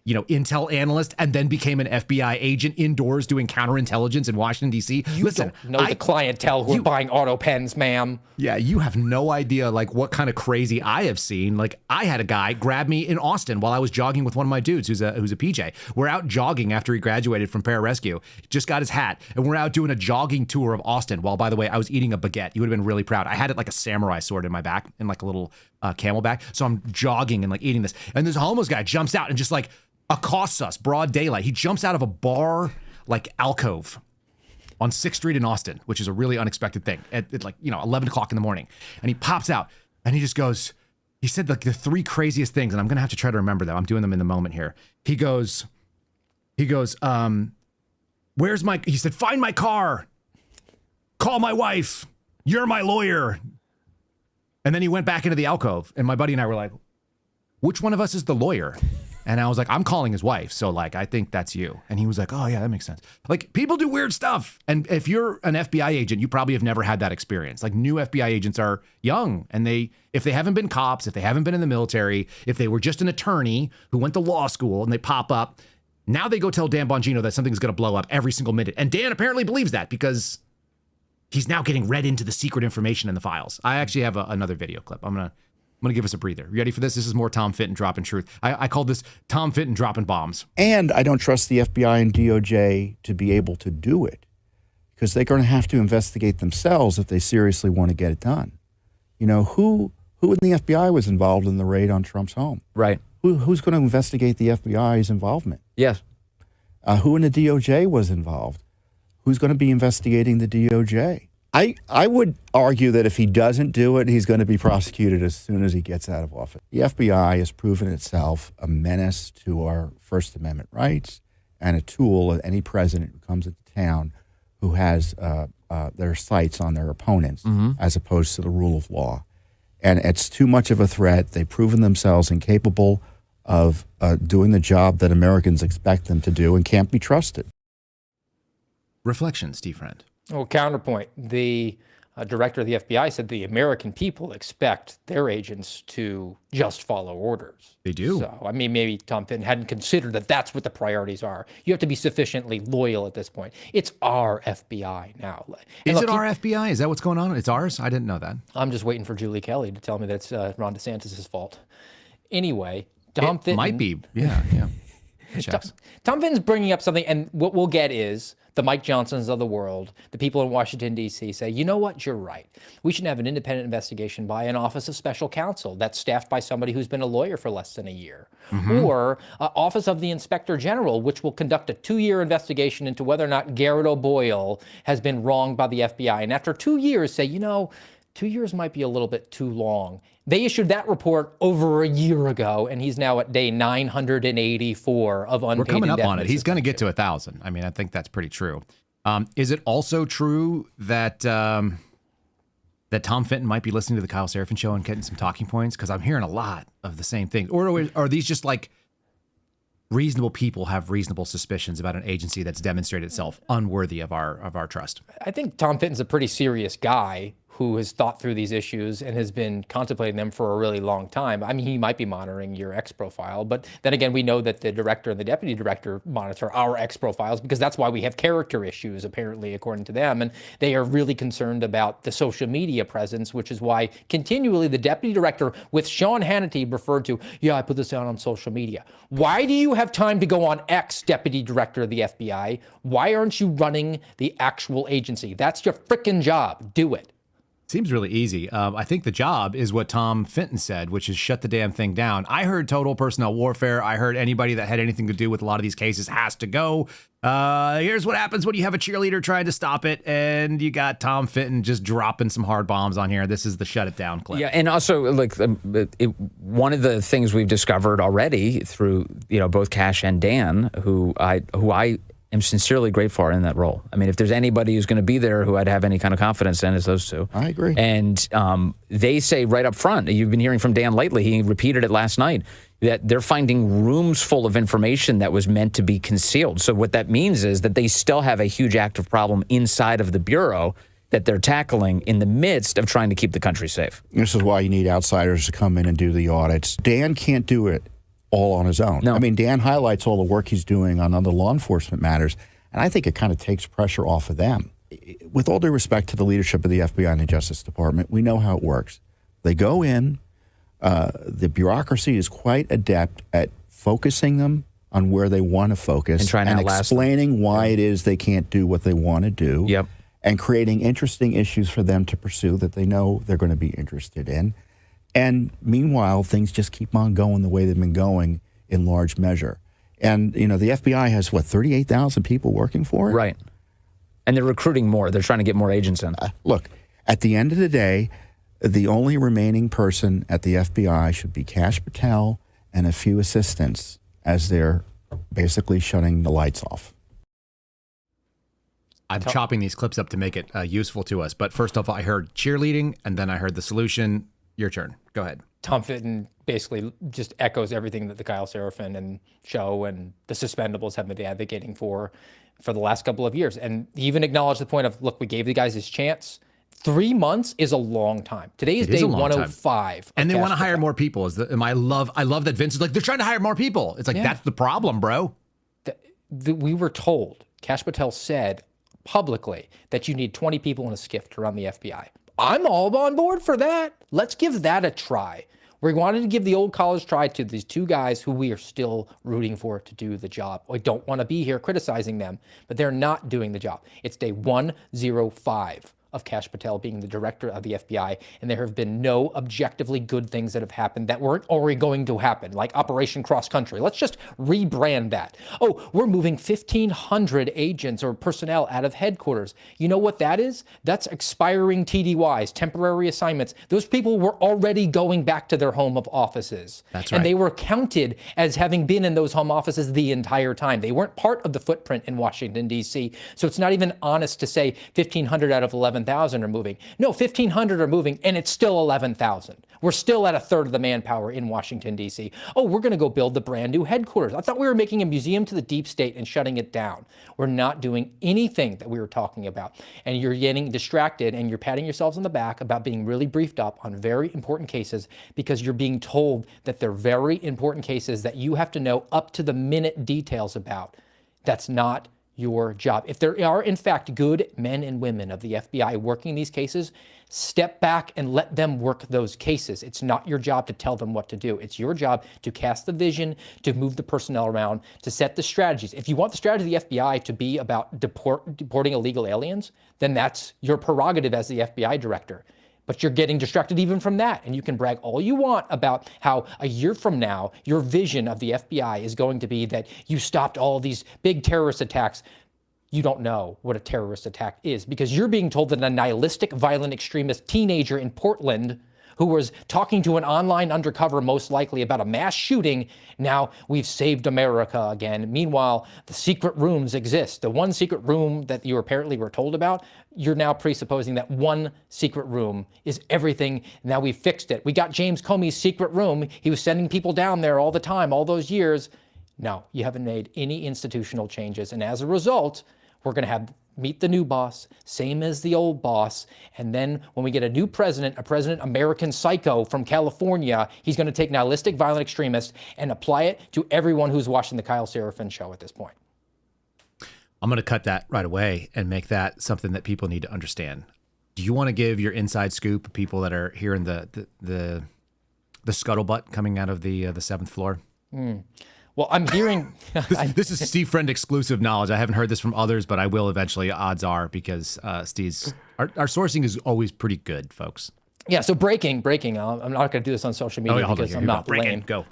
intel analyst and then became an FBI agent indoors doing counterintelligence in Washington, D.C. Listen, don't know the clientele who are buying auto pens, ma'am. Yeah, you have no idea like what kind of crazy I have seen. Like, I had a guy grab me in Austin while I was jogging with one of my dudes who's a PJ. We're out jogging after he graduated from pararescue. Just got his hat, and we're out doing a jogging tour of Austin while, by the way, I was eating a baguette. You would have been really proud. I had it like a samurai sword in my back, in like a little camelback. So I'm jogging and like eating this. And this homeless guy jumps out and just like accosts us, broad daylight. He jumps out of a bar like alcove on 6th Street in Austin, which is a really unexpected thing at like, 11 o'clock in the morning. And he pops out and he just goes, he said like the three craziest things, and I'm going to have to try to remember them. I'm doing them in the moment here. He goes, where's my, he said, find my car, call my wife. You're my lawyer. And then he went back into the alcove, and my buddy and I were like, which one of us is the lawyer? And I was like, I'm calling his wife. So like, I think that's you. And he was like, oh yeah, that makes sense. Like, people do weird stuff. And if you're an FBI agent, you probably have never had that experience. Like, new FBI agents are young, and if they haven't been cops, if they haven't been in the military, if they were just an attorney who went to law school and they pop up, now they go tell Dan Bongino that something's going to blow up every single minute. And Dan apparently believes that because he's now getting read into the secret information in the files. I actually have another video clip. I'm gonna give us a breather. You ready for this? This is more Tom Fitton dropping truth. I call this Tom Fitton dropping bombs. And I don't trust the FBI and DOJ to be able to do it, because they're going to have to investigate themselves if they seriously want to get it done. Who in the FBI was involved in the raid on Trump's home? Right. Who's going to investigate the FBI's involvement? Yes. Who in the DOJ was involved? Who's going to be investigating the DOJ? I would argue that if he doesn't do it, he's going to be prosecuted as soon as he gets out of office. The FBI has proven itself a menace to our First Amendment rights and a tool of any president who comes into town who has their sights on their opponents, as opposed to the rule of law. And it's too much of a threat. They've proven themselves incapable of doing the job that Americans expect them to do and can't be trusted. Reflection, Steve Friend. Well, counterpoint. The director of the FBI said the American people expect their agents to just follow orders. They do. So, I mean, maybe Tom Fitton hadn't considered that that's what the priorities are. You have to be sufficiently loyal at this point. It's our FBI now. And is it our FBI? Is that what's going on? It's ours? I didn't know that. I'm just waiting for Julie Kelly to tell me that it's Ron DeSantis' fault. Anyway, Tom Fitton might be. Yeah. Tom Fitton's bringing up something, and what we'll get is the Mike Johnsons of the world, the people in Washington, D.C. say, you know what, you're right. We should have an independent investigation by an Office of Special Counsel that's staffed by somebody who's been a lawyer for less than a year. Or Office of the Inspector General, which will conduct a 2-year investigation into whether or not Garrett O'Boyle has been wronged by the FBI. And after 2 years, say, 2 years might be a little bit too long. They issued that report over a year ago, and he's now at day 984 of unpaid. We're coming up on it. He's suspension. going to get to 1,000. I mean, I think that's pretty true. Is it also true that that Tom Fitton might be listening to the Kyle Seraphin show and getting some talking points? Because I'm hearing a lot of the same things. Or are these just like reasonable people have reasonable suspicions about an agency that's demonstrated itself unworthy of our trust? I think Tom Fitton's a pretty serious guy who has thought through these issues and has been contemplating them for a really long time. I mean, he might be monitoring your X profile, but then again, we know that the director and the deputy director monitor our X profiles because that's why we have character issues, apparently, according to them. And they are really concerned about the social media presence, which is why continually the deputy director with Sean Hannity referred to, yeah, I put this out on social media. Why do you have time to go on X, deputy director of the FBI? Why aren't you running the actual agency? That's your frickin' job. Do it. Seems really easy. I think the job is what Tom Fenton said, which is shut the damn thing down. I heard total personnel warfare. I heard anybody that had anything to do with a lot of these cases has to go. Here's what happens when you have a cheerleader trying to stop it, and you got Tom Fenton just dropping some hard bombs on here. This is the shut it down clip. Yeah, and also, like, one of the things we've discovered already through, both Cash and Dan, who I am sincerely grateful for in that role. I mean, if there's anybody who's going to be there who I'd have any kind of confidence in, it's those two. I agree. And they say right up front, you've been hearing from Dan lately, he repeated it last night, that they're finding rooms full of information that was meant to be concealed. So what that means is that they still have a huge active problem inside of the Bureau that they're tackling in the midst of trying to keep the country safe. This is why you need outsiders to come in and do the audits. Dan can't do it all on his own. No. I mean, Dan highlights all the work he's doing on other law enforcement matters, and I think it kind of takes pressure off of them. With all due respect to the leadership of the FBI and the Justice Department, we know how it works. They go in, the bureaucracy is quite adept at focusing them on where they want to focus and explaining why it is they can't do what they want to do, and creating interesting issues for them to pursue that they know they're going to be interested in. And meanwhile, things just keep on going the way they've been going in large measure. And, the FBI has, 38,000 people working for it? Right. And they're recruiting more. They're trying to get more agents in. Look, at the end of the day, the only remaining person at the FBI should be Kash Patel and a few assistants as they're basically shutting the lights off. I'm chopping these clips up to make it useful to us. But first off, I heard cheerleading, and then I heard the solution. Your turn. Go ahead. Tom Fenton basically just echoes everything that the Kyle Seraphin and show and the Suspendables have been advocating for the last couple of years. And he even acknowledged the point of, look, we gave the guys his chance. 3 months is a long time. Today is day 105. And they want to hire more people. I love that Vince is like, they're trying to hire more people. It's like, that's the problem, bro. We were told, Kash Patel said publicly that you need 20 people in a skiff to run the FBI. I'm all on board for that. Let's give that a try. We wanted to give the old college try to these two guys who we are still rooting for to do the job. I don't want to be here criticizing them, but they're not doing the job. It's day 105 of Kash Patel being the director of the FBI, and there have been no objectively good things that have happened that weren't already going to happen, like Operation Cross Country. Let's just rebrand that. Oh, we're moving 1,500 agents or personnel out of headquarters. You know what that is? That's expiring TDYs, temporary assignments. Those people were already going back to their home of offices. That's right. And they were counted as having been in those home offices the entire time. They weren't part of the footprint in Washington, D.C., so it's not even honest to say 1,500 out of 11,000 are moving. No, 1,500 are moving, and it's still 11,000. We're still at a third of the manpower in Washington, D.C. Oh, we're going to go build the brand new headquarters. I thought we were making a museum to the deep state and shutting it down. We're not doing anything that we were talking about. And you're getting distracted, and you're patting yourselves on the back about being really briefed up on very important cases because you're being told that they're very important cases that you have to know up to the minute details about. That's not your job. If there are, in fact, good men and women of the FBI working these cases, step back and let them work those cases. It's not your job to tell them what to do. It's your job to cast the vision, to move the personnel around, to set the strategies. If you want the strategy of the FBI to be about deporting illegal aliens, then that's your prerogative as the FBI director. But you're getting distracted even from that. And you can brag all you want about how a year from now, your vision of the FBI is going to be that you stopped all these big terrorist attacks. You don't know what a terrorist attack is because you're being told that a nihilistic, violent extremist teenager in Portland who was talking to an online undercover, most likely about a mass shooting. Now we've saved America again. Meanwhile, the secret rooms exist. The one secret room that you apparently were told about, you're now presupposing that one secret room is everything. Now we fixed it. We got James Comey's secret room. He was sending people down there all the time, all those years. No, you haven't made any institutional changes. And as a result, we're going to have meet the new boss, same as the old boss. And then when we get a new president, American psycho from California, he's going to take nihilistic violent extremists and apply it to everyone who's watching the Kyle Seraphin show at this point. I'm going to cut that right away and make that something that people need to understand. Do you want to give your inside scoop, people that are hearing the scuttlebutt coming out of the seventh floor? Well, I'm hearing... this is Steve Friend exclusive knowledge. I haven't heard this from others, but I will eventually, odds are, because Steve's... Our sourcing is always pretty good, folks. Yeah, so breaking. I'm not going to do this on social media because I'm not lame. Go.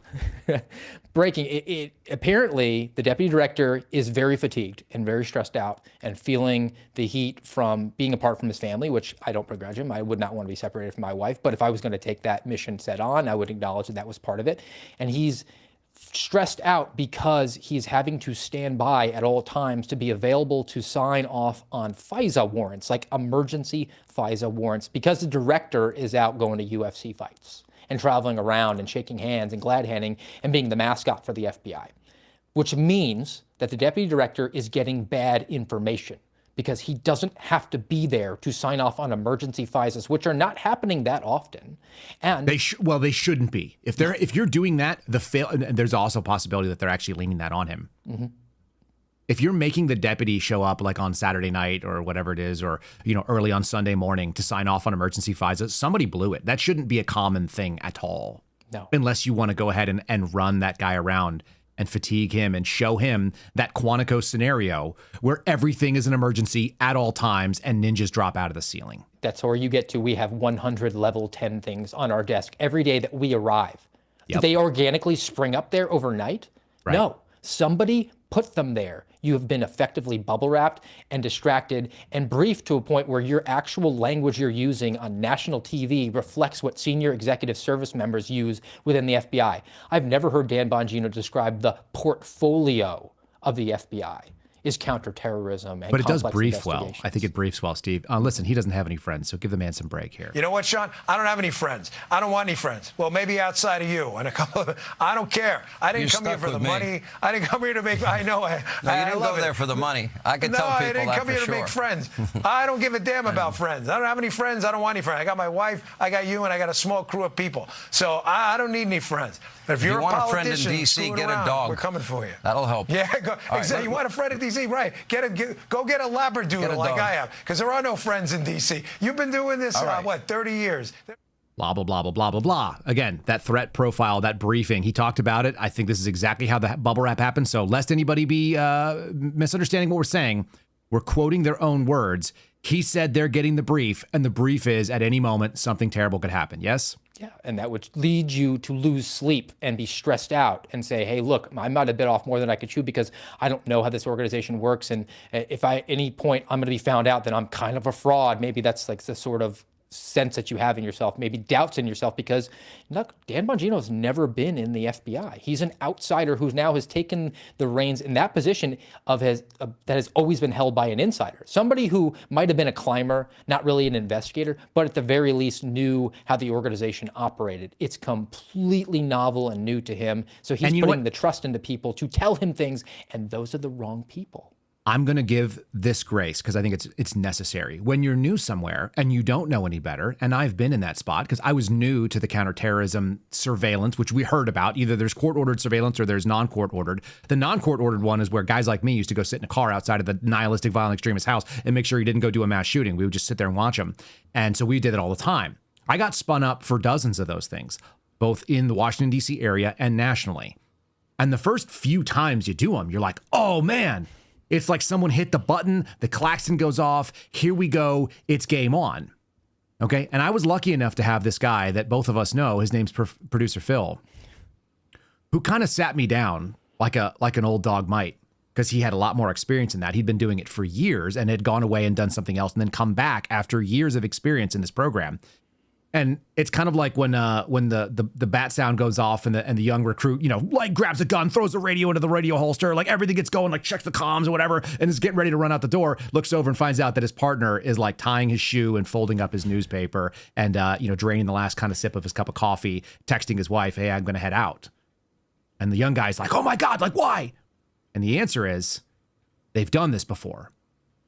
Breaking. Apparently, the deputy director is very fatigued and very stressed out and feeling the heat from being apart from his family, which I don't begrudge him. I would not want to be separated from my wife, but if I was going to take that mission set on, I would acknowledge that was part of it. And he's stressed out because he's having to stand by at all times to be available to sign off on FISA warrants, like emergency FISA warrants, because the director is out going to UFC fights and traveling around and shaking hands and glad handing and being the mascot for the FBI, which means that the deputy director is getting bad information because he doesn't have to be there to sign off on emergency FISAs, which are not happening that often. And they shouldn't be. If you're doing that, and there's also a possibility that they're actually leaning that on him. Mm-hmm. If you're making the deputy show up like on Saturday night or whatever it is, or early on Sunday morning to sign off on emergency FISAs, somebody blew it. That shouldn't be a common thing at all. No. Unless you want to go ahead and run that guy around and fatigue him and show him that Quantico scenario where everything is an emergency at all times and ninjas drop out of the ceiling. That's where you get to, we have 100 level 10 things on our desk every day that we arrive. Yep. Do they organically spring up there overnight? Right. No, somebody put them there. You have been effectively bubble wrapped and distracted and briefed to a point where your actual language you're using on national TV reflects what senior executive service members use within the FBI. I've never heard Dan Bongino describe the portfolio of the FBI is counterterrorism and but it does complex brief well. investigations. I think it briefs well, Steve. Listen, he doesn't have any friends, so give the man some break here. You know what, Sean? I don't have any friends. I don't want any friends. Well, maybe outside of you and a couple of. I don't care. I didn't come here for the money. I didn't come here to make. I know. No, you didn't go there for the money. I can tell people that for sure. No, I didn't come here to make friends. I don't give a damn about friends. I don't have any friends. I don't want any friends. I got my wife. I got you, and I got a small crew of people. So I don't need any friends. But if you're you want a a friend in D.C., get a dog. We're coming for you. That'll help. Yeah, exactly. You want a friend in D.C., right? Go get a Labradoodle like I have, because there are no friends in D.C. You've been doing this, 30 years? Blah, blah, blah, blah, blah, blah, blah. Again, that threat profile, that briefing, he talked about it. I think this is exactly how the bubble wrap happened. So lest anybody be misunderstanding what we're saying, we're quoting their own words. He said they're getting the brief, and the brief is at any moment something terrible could happen. Yes? Yeah, and that would lead you to lose sleep and be stressed out and say, hey, look, I might have bit off more than I could chew because I don't know how this organization works. And if at any point I'm going to be found out, then I'm kind of a fraud. Maybe that's like the sort of sense that you have in yourself, maybe doubts in yourself, because look, Dan Bongino's never been in the FBI. He's an outsider who now has taken the reins in that position that has always been held by an insider. Somebody who might have been a climber, not really an investigator, but at the very least knew how the organization operated. It's completely novel and new to him. So he's putting the trust into people to tell him things, and those are the wrong people. I'm going to give this grace because I think it's necessary. When you're new somewhere and you don't know any better, and I've been in that spot because I was new to the counterterrorism surveillance, which we heard about. Either there's court-ordered surveillance or there's non-court-ordered. The non-court-ordered one is where guys like me used to go sit in a car outside of the nihilistic violent extremist house and make sure he didn't go do a mass shooting. We would just sit there and watch him. And so we did it all the time. I got spun up for dozens of those things, both in the Washington, D.C. area and nationally. And the first few times you do them, you're like, oh, man. It's like someone hit the button, the klaxon goes off, here we go, it's game on. Okay, and I was lucky enough to have this guy that both of us know, his name's Producer Phil, who kind of sat me down like an old dog might, because he had a lot more experience in that. He'd been doing it for years and had gone away and done something else and then come back after years of experience in this program. And it's kind of like when the bat sound goes off and the young recruit, like grabs a gun, throws a radio into the radio holster, like everything gets going, like checks the comms or whatever, and is getting ready to run out the door, looks over and finds out that his partner is like tying his shoe and folding up his newspaper and, draining the last kind of sip of his cup of coffee, texting his wife, hey, I'm going to head out. And the young guy's like, oh my God, like why? And the answer is they've done this before.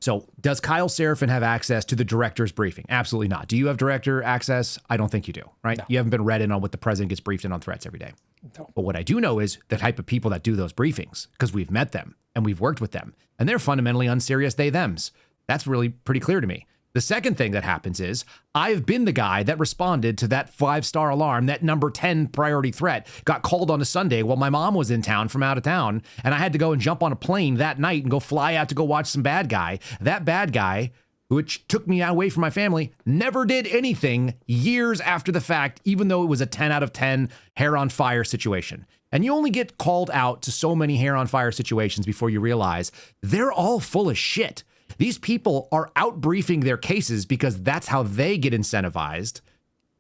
So does Kyle Seraphin have access to the director's briefing? Absolutely not. Do you have director access? I don't think you do, right? No. You haven't been read in on what the president gets briefed in on threats every day. No. But what I do know is the type of people that do those briefings, because we've met them and we've worked with them, and they're fundamentally unserious they-thems. That's really pretty clear to me. The second thing that happens is I've been the guy that responded to that 5-star alarm, that number 10 priority threat, got called on a Sunday while my mom was in town from out of town, and I had to go and jump on a plane that night and go fly out to go watch some bad guy. That bad guy, which took me away from my family, never did anything years after the fact, even though it was a 10 out of 10 hair on fire situation. And you only get called out to so many hair on fire situations before you realize they're all full of shit. These people are out briefing their cases because that's how they get incentivized.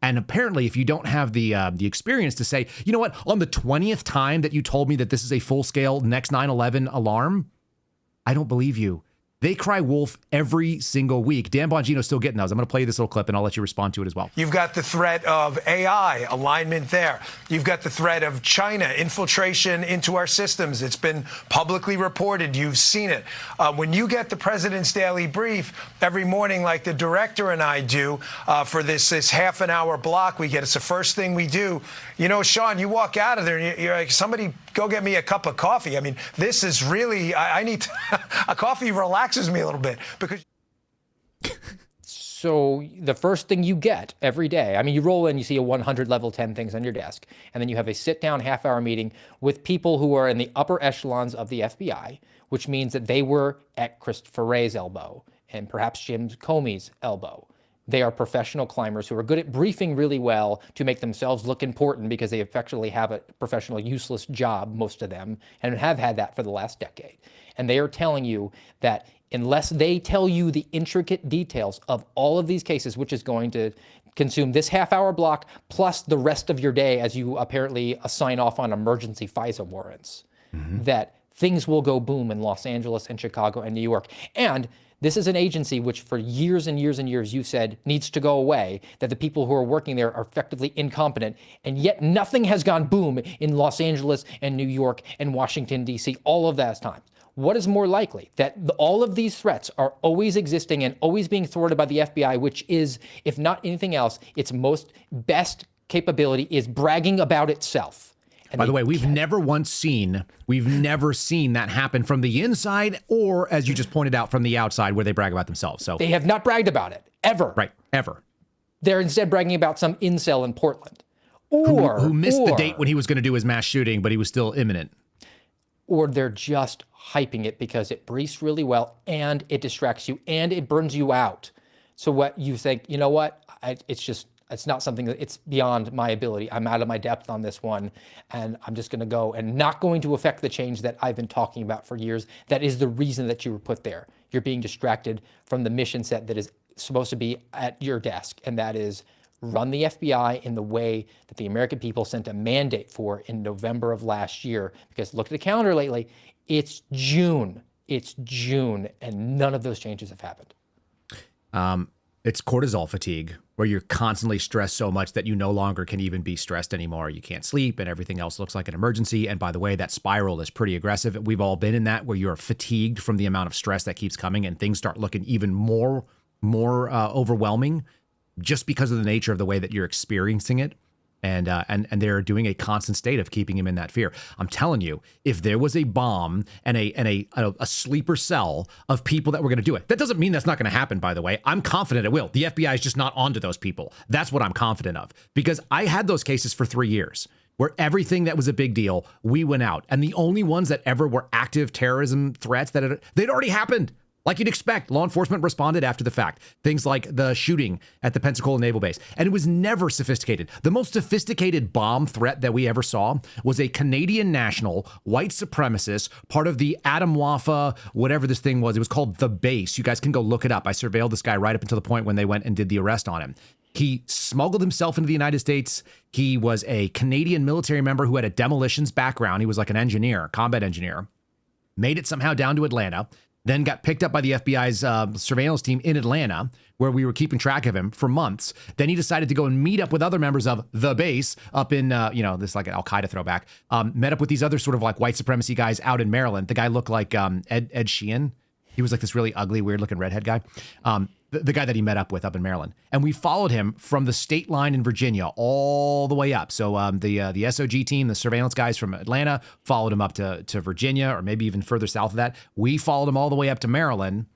And apparently, if you don't have the experience to say, you know what, on the 20th time that you told me that this is a full-scale next 9/11 alarm, I don't believe you. They cry wolf every single week. Dan Bongino's still getting those. I'm going to play this little clip, and I'll let you respond to it as well. You've got the threat of AI, alignment there. You've got the threat of China, infiltration into our systems. It's been publicly reported. You've seen it. When you get the president's daily brief every morning, like the director and I do, for this half-an-hour block we get, it's the first thing we do. You know, Sean, you walk out of there, and you're like, somebody go get me a cup of coffee. I mean, this is really, I need a coffee relaxes me a little bit because. So the first thing you get every day, I mean, you roll in, you see a 100 level 10 things on your desk, and then you have a sit-down half-hour meeting with people who are in the upper echelons of the FBI, which means that they were at Christopher Wray's elbow and perhaps Jim Comey's elbow. They are professional climbers who are good at briefing really well to make themselves look important because they effectively have a professional useless job, most of them, and have had that for the last decade. And they are telling you that unless they tell you the intricate details of all of these cases, which is going to consume this half-hour block plus the rest of your day as you apparently sign off on emergency FISA warrants, that things will go boom in Los Angeles and Chicago and New York. And this is an agency which for years and years and years you said needs to go away, that the people who are working there are effectively incompetent, and yet nothing has gone boom in Los Angeles and New York and Washington, D.C., all of that time. What is more likely? That all of these threats are always existing and always being thwarted by the FBI, which is, if not anything else, its most best capability is bragging about itself. And by the way, we've never seen that happen from the inside or, as you just pointed out, from the outside where they brag about themselves. So they have not bragged about it, ever. Right, ever. They're instead bragging about some incel in Portland. Or who missed the date when he was going to do his mass shooting, but he was still imminent. Or they're just hyping it because it briefs really well and it distracts you and it burns you out. So what you think, you know what, it's not something that it's beyond my ability. I'm out of my depth on this one, and I'm just going to go and not going to affect the change that I've been talking about for years. That is the reason that you were put there. You're being distracted from the mission set that is supposed to be at your desk, and that is run the FBI in the way that the American people sent a mandate for in November of last year. Because look at the calendar lately, it's June. It's June, and none of those changes have happened. It's cortisol fatigue, where you're constantly stressed so much that you no longer can even be stressed anymore. You can't sleep and everything else looks like an emergency. And by the way, that spiral is pretty aggressive. We've all been in that, where you're fatigued from the amount of stress that keeps coming and things start looking even more overwhelming just because of the nature of the way that you're experiencing it. And they're doing a constant state of keeping him in that fear. I'm telling you, if there was a bomb and a sleeper cell of people that were going to do it, that doesn't mean that's not going to happen, by the way. I'm confident it will. The FBI is just not onto those people. That's what I'm confident of, because I had those cases for 3 years where everything that was a big deal, we went out. And the only ones that ever were active terrorism threats they'd already happened. Like you'd expect, law enforcement responded after the fact. Things like the shooting at the Pensacola Naval Base. And it was never sophisticated. The most sophisticated bomb threat that we ever saw was a Canadian national, white supremacist, part of the Adam Waffa, whatever this thing was. It was called The Base. You guys can go look it up. I surveilled this guy right up until the point when they went and did the arrest on him. He smuggled himself into the United States. He was a Canadian military member who had a demolitions background. He was like an engineer, combat engineer. Made it somehow down to Atlanta. Then got picked up by the FBI's surveillance team in Atlanta, where we were keeping track of him for months. Then he decided to go and meet up with other members of The Base up in, this like an Al-Qaeda throwback. Met up with these other sort of like white supremacy guys out in Maryland. The guy looked like Ed Sheehan. He was like this really ugly, weird-looking redhead guy. The guy that he met up with up in Maryland. And we followed him from the state line in Virginia all the way up. So the SOG team, the surveillance guys from Atlanta, followed him up to Virginia, or maybe even further south of that. We followed him all the way up to Maryland,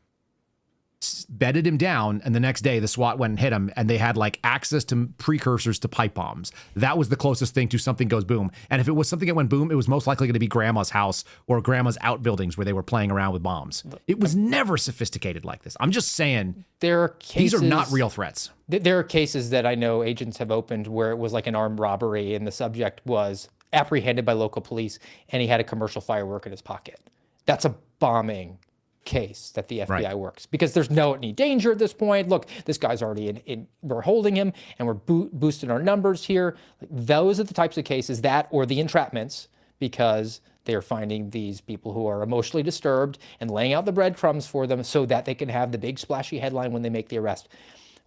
bedded him down, and the next day the SWAT went and hit him, and they had like access to precursors to pipe bombs. That was the closest thing to something goes boom. And if it was something that went boom, it was most likely going to be grandma's house or grandma's outbuildings where they were playing around with bombs. It was never sophisticated like this. I'm just saying, there are cases, these are not real threats. There are cases that I know agents have opened where it was like an armed robbery and the subject was apprehended by local police and he had a commercial firework in his pocket. That's a bombing case that the FBI works, because there's no any danger at this point. Look, this guy's already we're holding him and we're boosting our numbers here. Those are the types of cases, that or the entrapments, because they're finding these people who are emotionally disturbed and laying out the breadcrumbs for them so that they can have the big splashy headline when they make the arrest.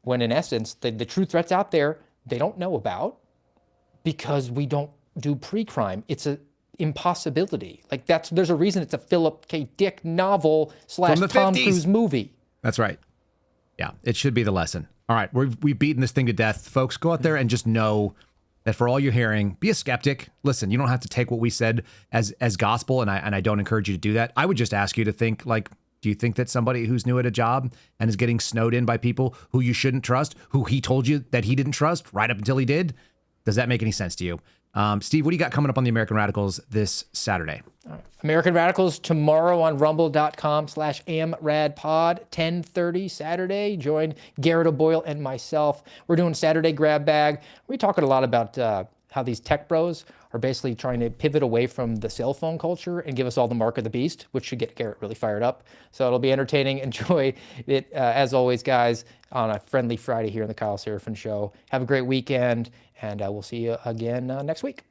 When in essence, the true threats out there, they don't know about, because we don't do pre-crime. It's a impossibility. Like there's a reason it's a Philip K. Dick novel / Tom 50s. Cruise movie. That's right. Yeah, it should be the lesson. All right, we've beaten this thing to death. Folks, go out there and just know that for all you're hearing, be a skeptic. Listen, you don't have to take what we said as gospel, and I don't encourage you to do that. I would just ask you to think, like, do you think that somebody who's new at a job and is getting snowed in by people who you shouldn't trust, who he told you that he didn't trust right up until he did, does that make any sense to you? Steve, what do you got coming up on the American Radicals this Saturday? American Radicals tomorrow on rumble.com/amradpod, 10:30 Saturday. Join Garrett O'Boyle and myself. We're doing Saturday Grab Bag. We're talking a lot about how these tech bros are basically trying to pivot away from the cell phone culture and give us all the mark of the beast, which should get Garrett really fired up. So it'll be entertaining. Enjoy it, as always, guys, on a friendly Friday here in the Kyle Seraphin Show. Have a great weekend, and we'll see you again next week.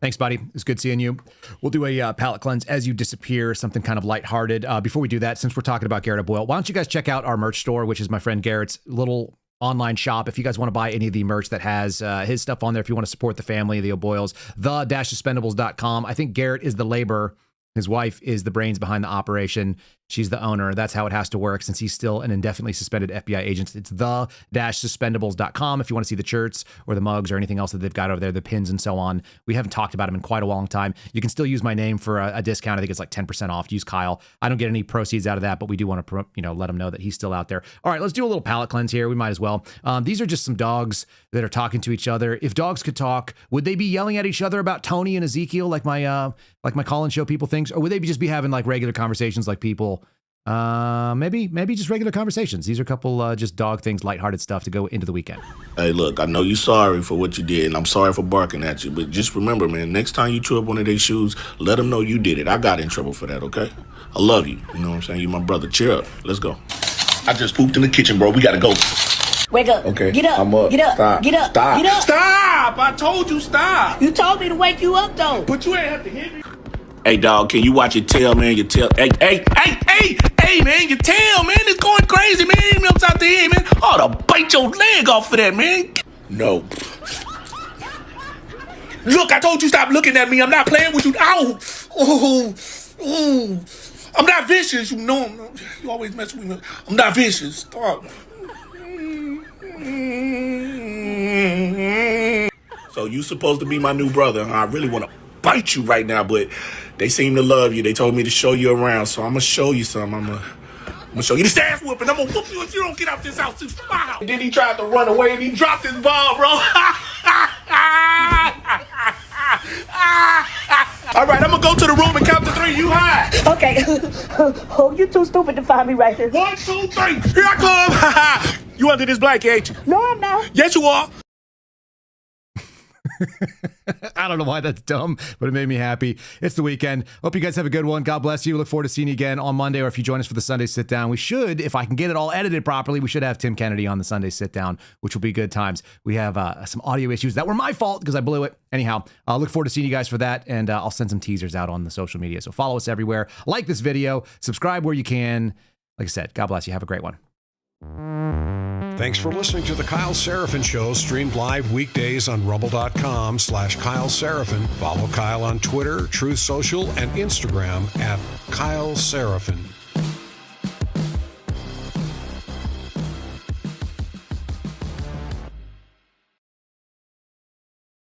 Thanks, buddy. It's good seeing you. We'll do a palate cleanse as you disappear, something kind of lighthearted. Before we do that, since we're talking about Garrett O'Boyle, why don't you guys check out our merch store, which is my friend Garrett's little online shop. If you guys want to buy any of the merch that has his stuff on there, if you want to support the family, the O'Boyles, the-suspendables.com. I think Garrett is the labor. His wife is the brains behind the operation. She's the owner. That's how it has to work since he's still an indefinitely suspended FBI agent. It's the-suspendables.com if you want to see the shirts or the mugs or anything else that they've got over there, the pins and so on. We haven't talked about them in quite a long time. You can still use my name for a discount. I think it's like 10% off. Use Kyle. I don't get any proceeds out of that, but we do want to let him know that he's still out there. All right, let's do a little palate cleanse here. We might as well. These are just some dogs that are talking to each other. If dogs could talk, would they be yelling at each other about Tony and Ezekiel like my call-in show people thinks? Or would they just be having like regular conversations like people? Maybe just regular conversations. These are a couple just dog things, lighthearted stuff to go into the weekend. Hey, look, I know you're sorry for what you did, and I'm sorry for barking at you, but just remember, man, next time you chew up one of their shoes, let them know you did it. I got in trouble for that, okay? I love you. You know what I'm saying? You're my brother. Cheer up. Let's go. I just pooped in the kitchen, bro. We gotta go. Wake up. Okay. Get up. I'm up. Get up. Stop. Get up. Stop. Get up. Stop! I told you stop. You told me to wake you up, though. But you ain't have to hit me. Hey, dog, can you watch your tail, man? Your tail. Hey, man, your tail, man. It's going crazy, man. You know what's out there, man? Oh, to bite your leg off for that, man. No. Look, I told you stop looking at me. I'm not playing with you. Ow. Oh. I'm not vicious. You know, you always mess with me. I'm not vicious. Stop. So you supposed to be my new brother. I really want to bite you right now, but they seem to love you. They told me to show you around, so I'm gonna show you something. I'm gonna show you this ass whooping. I'm gonna whoop you if you don't get out this house. Wow. And then he tried to run away and he dropped his ball, bro. All right, I'm gonna go to the room and count to 3. You hide. Okay. Oh, you too stupid to find me right here. 1, 2, 3. Here I come. You under this blanket, ain't you? No, I'm not. Yes, you are. I don't know why that's dumb, but it made me happy. It's the weekend. Hope you guys have a good one. God bless you. Look forward to seeing you again on Monday, or if you join us for the Sunday sit down. We should, if I can get it all edited properly, we should have Tim Kennedy on the Sunday sit down, which will be good times. We have some audio issues that were my fault because I blew it. Anyhow, I'll look forward to seeing you guys for that, and I'll send some teasers out on the social media. So follow us everywhere. Like this video. Subscribe where you can. Like I said, God bless you. Have a great one. Thanks for listening to the Kyle Seraphin Show, streamed live weekdays on rumble.com/Kyle Seraphin. Follow Kyle on Twitter, Truth Social, and Instagram @Kyle Seraphin.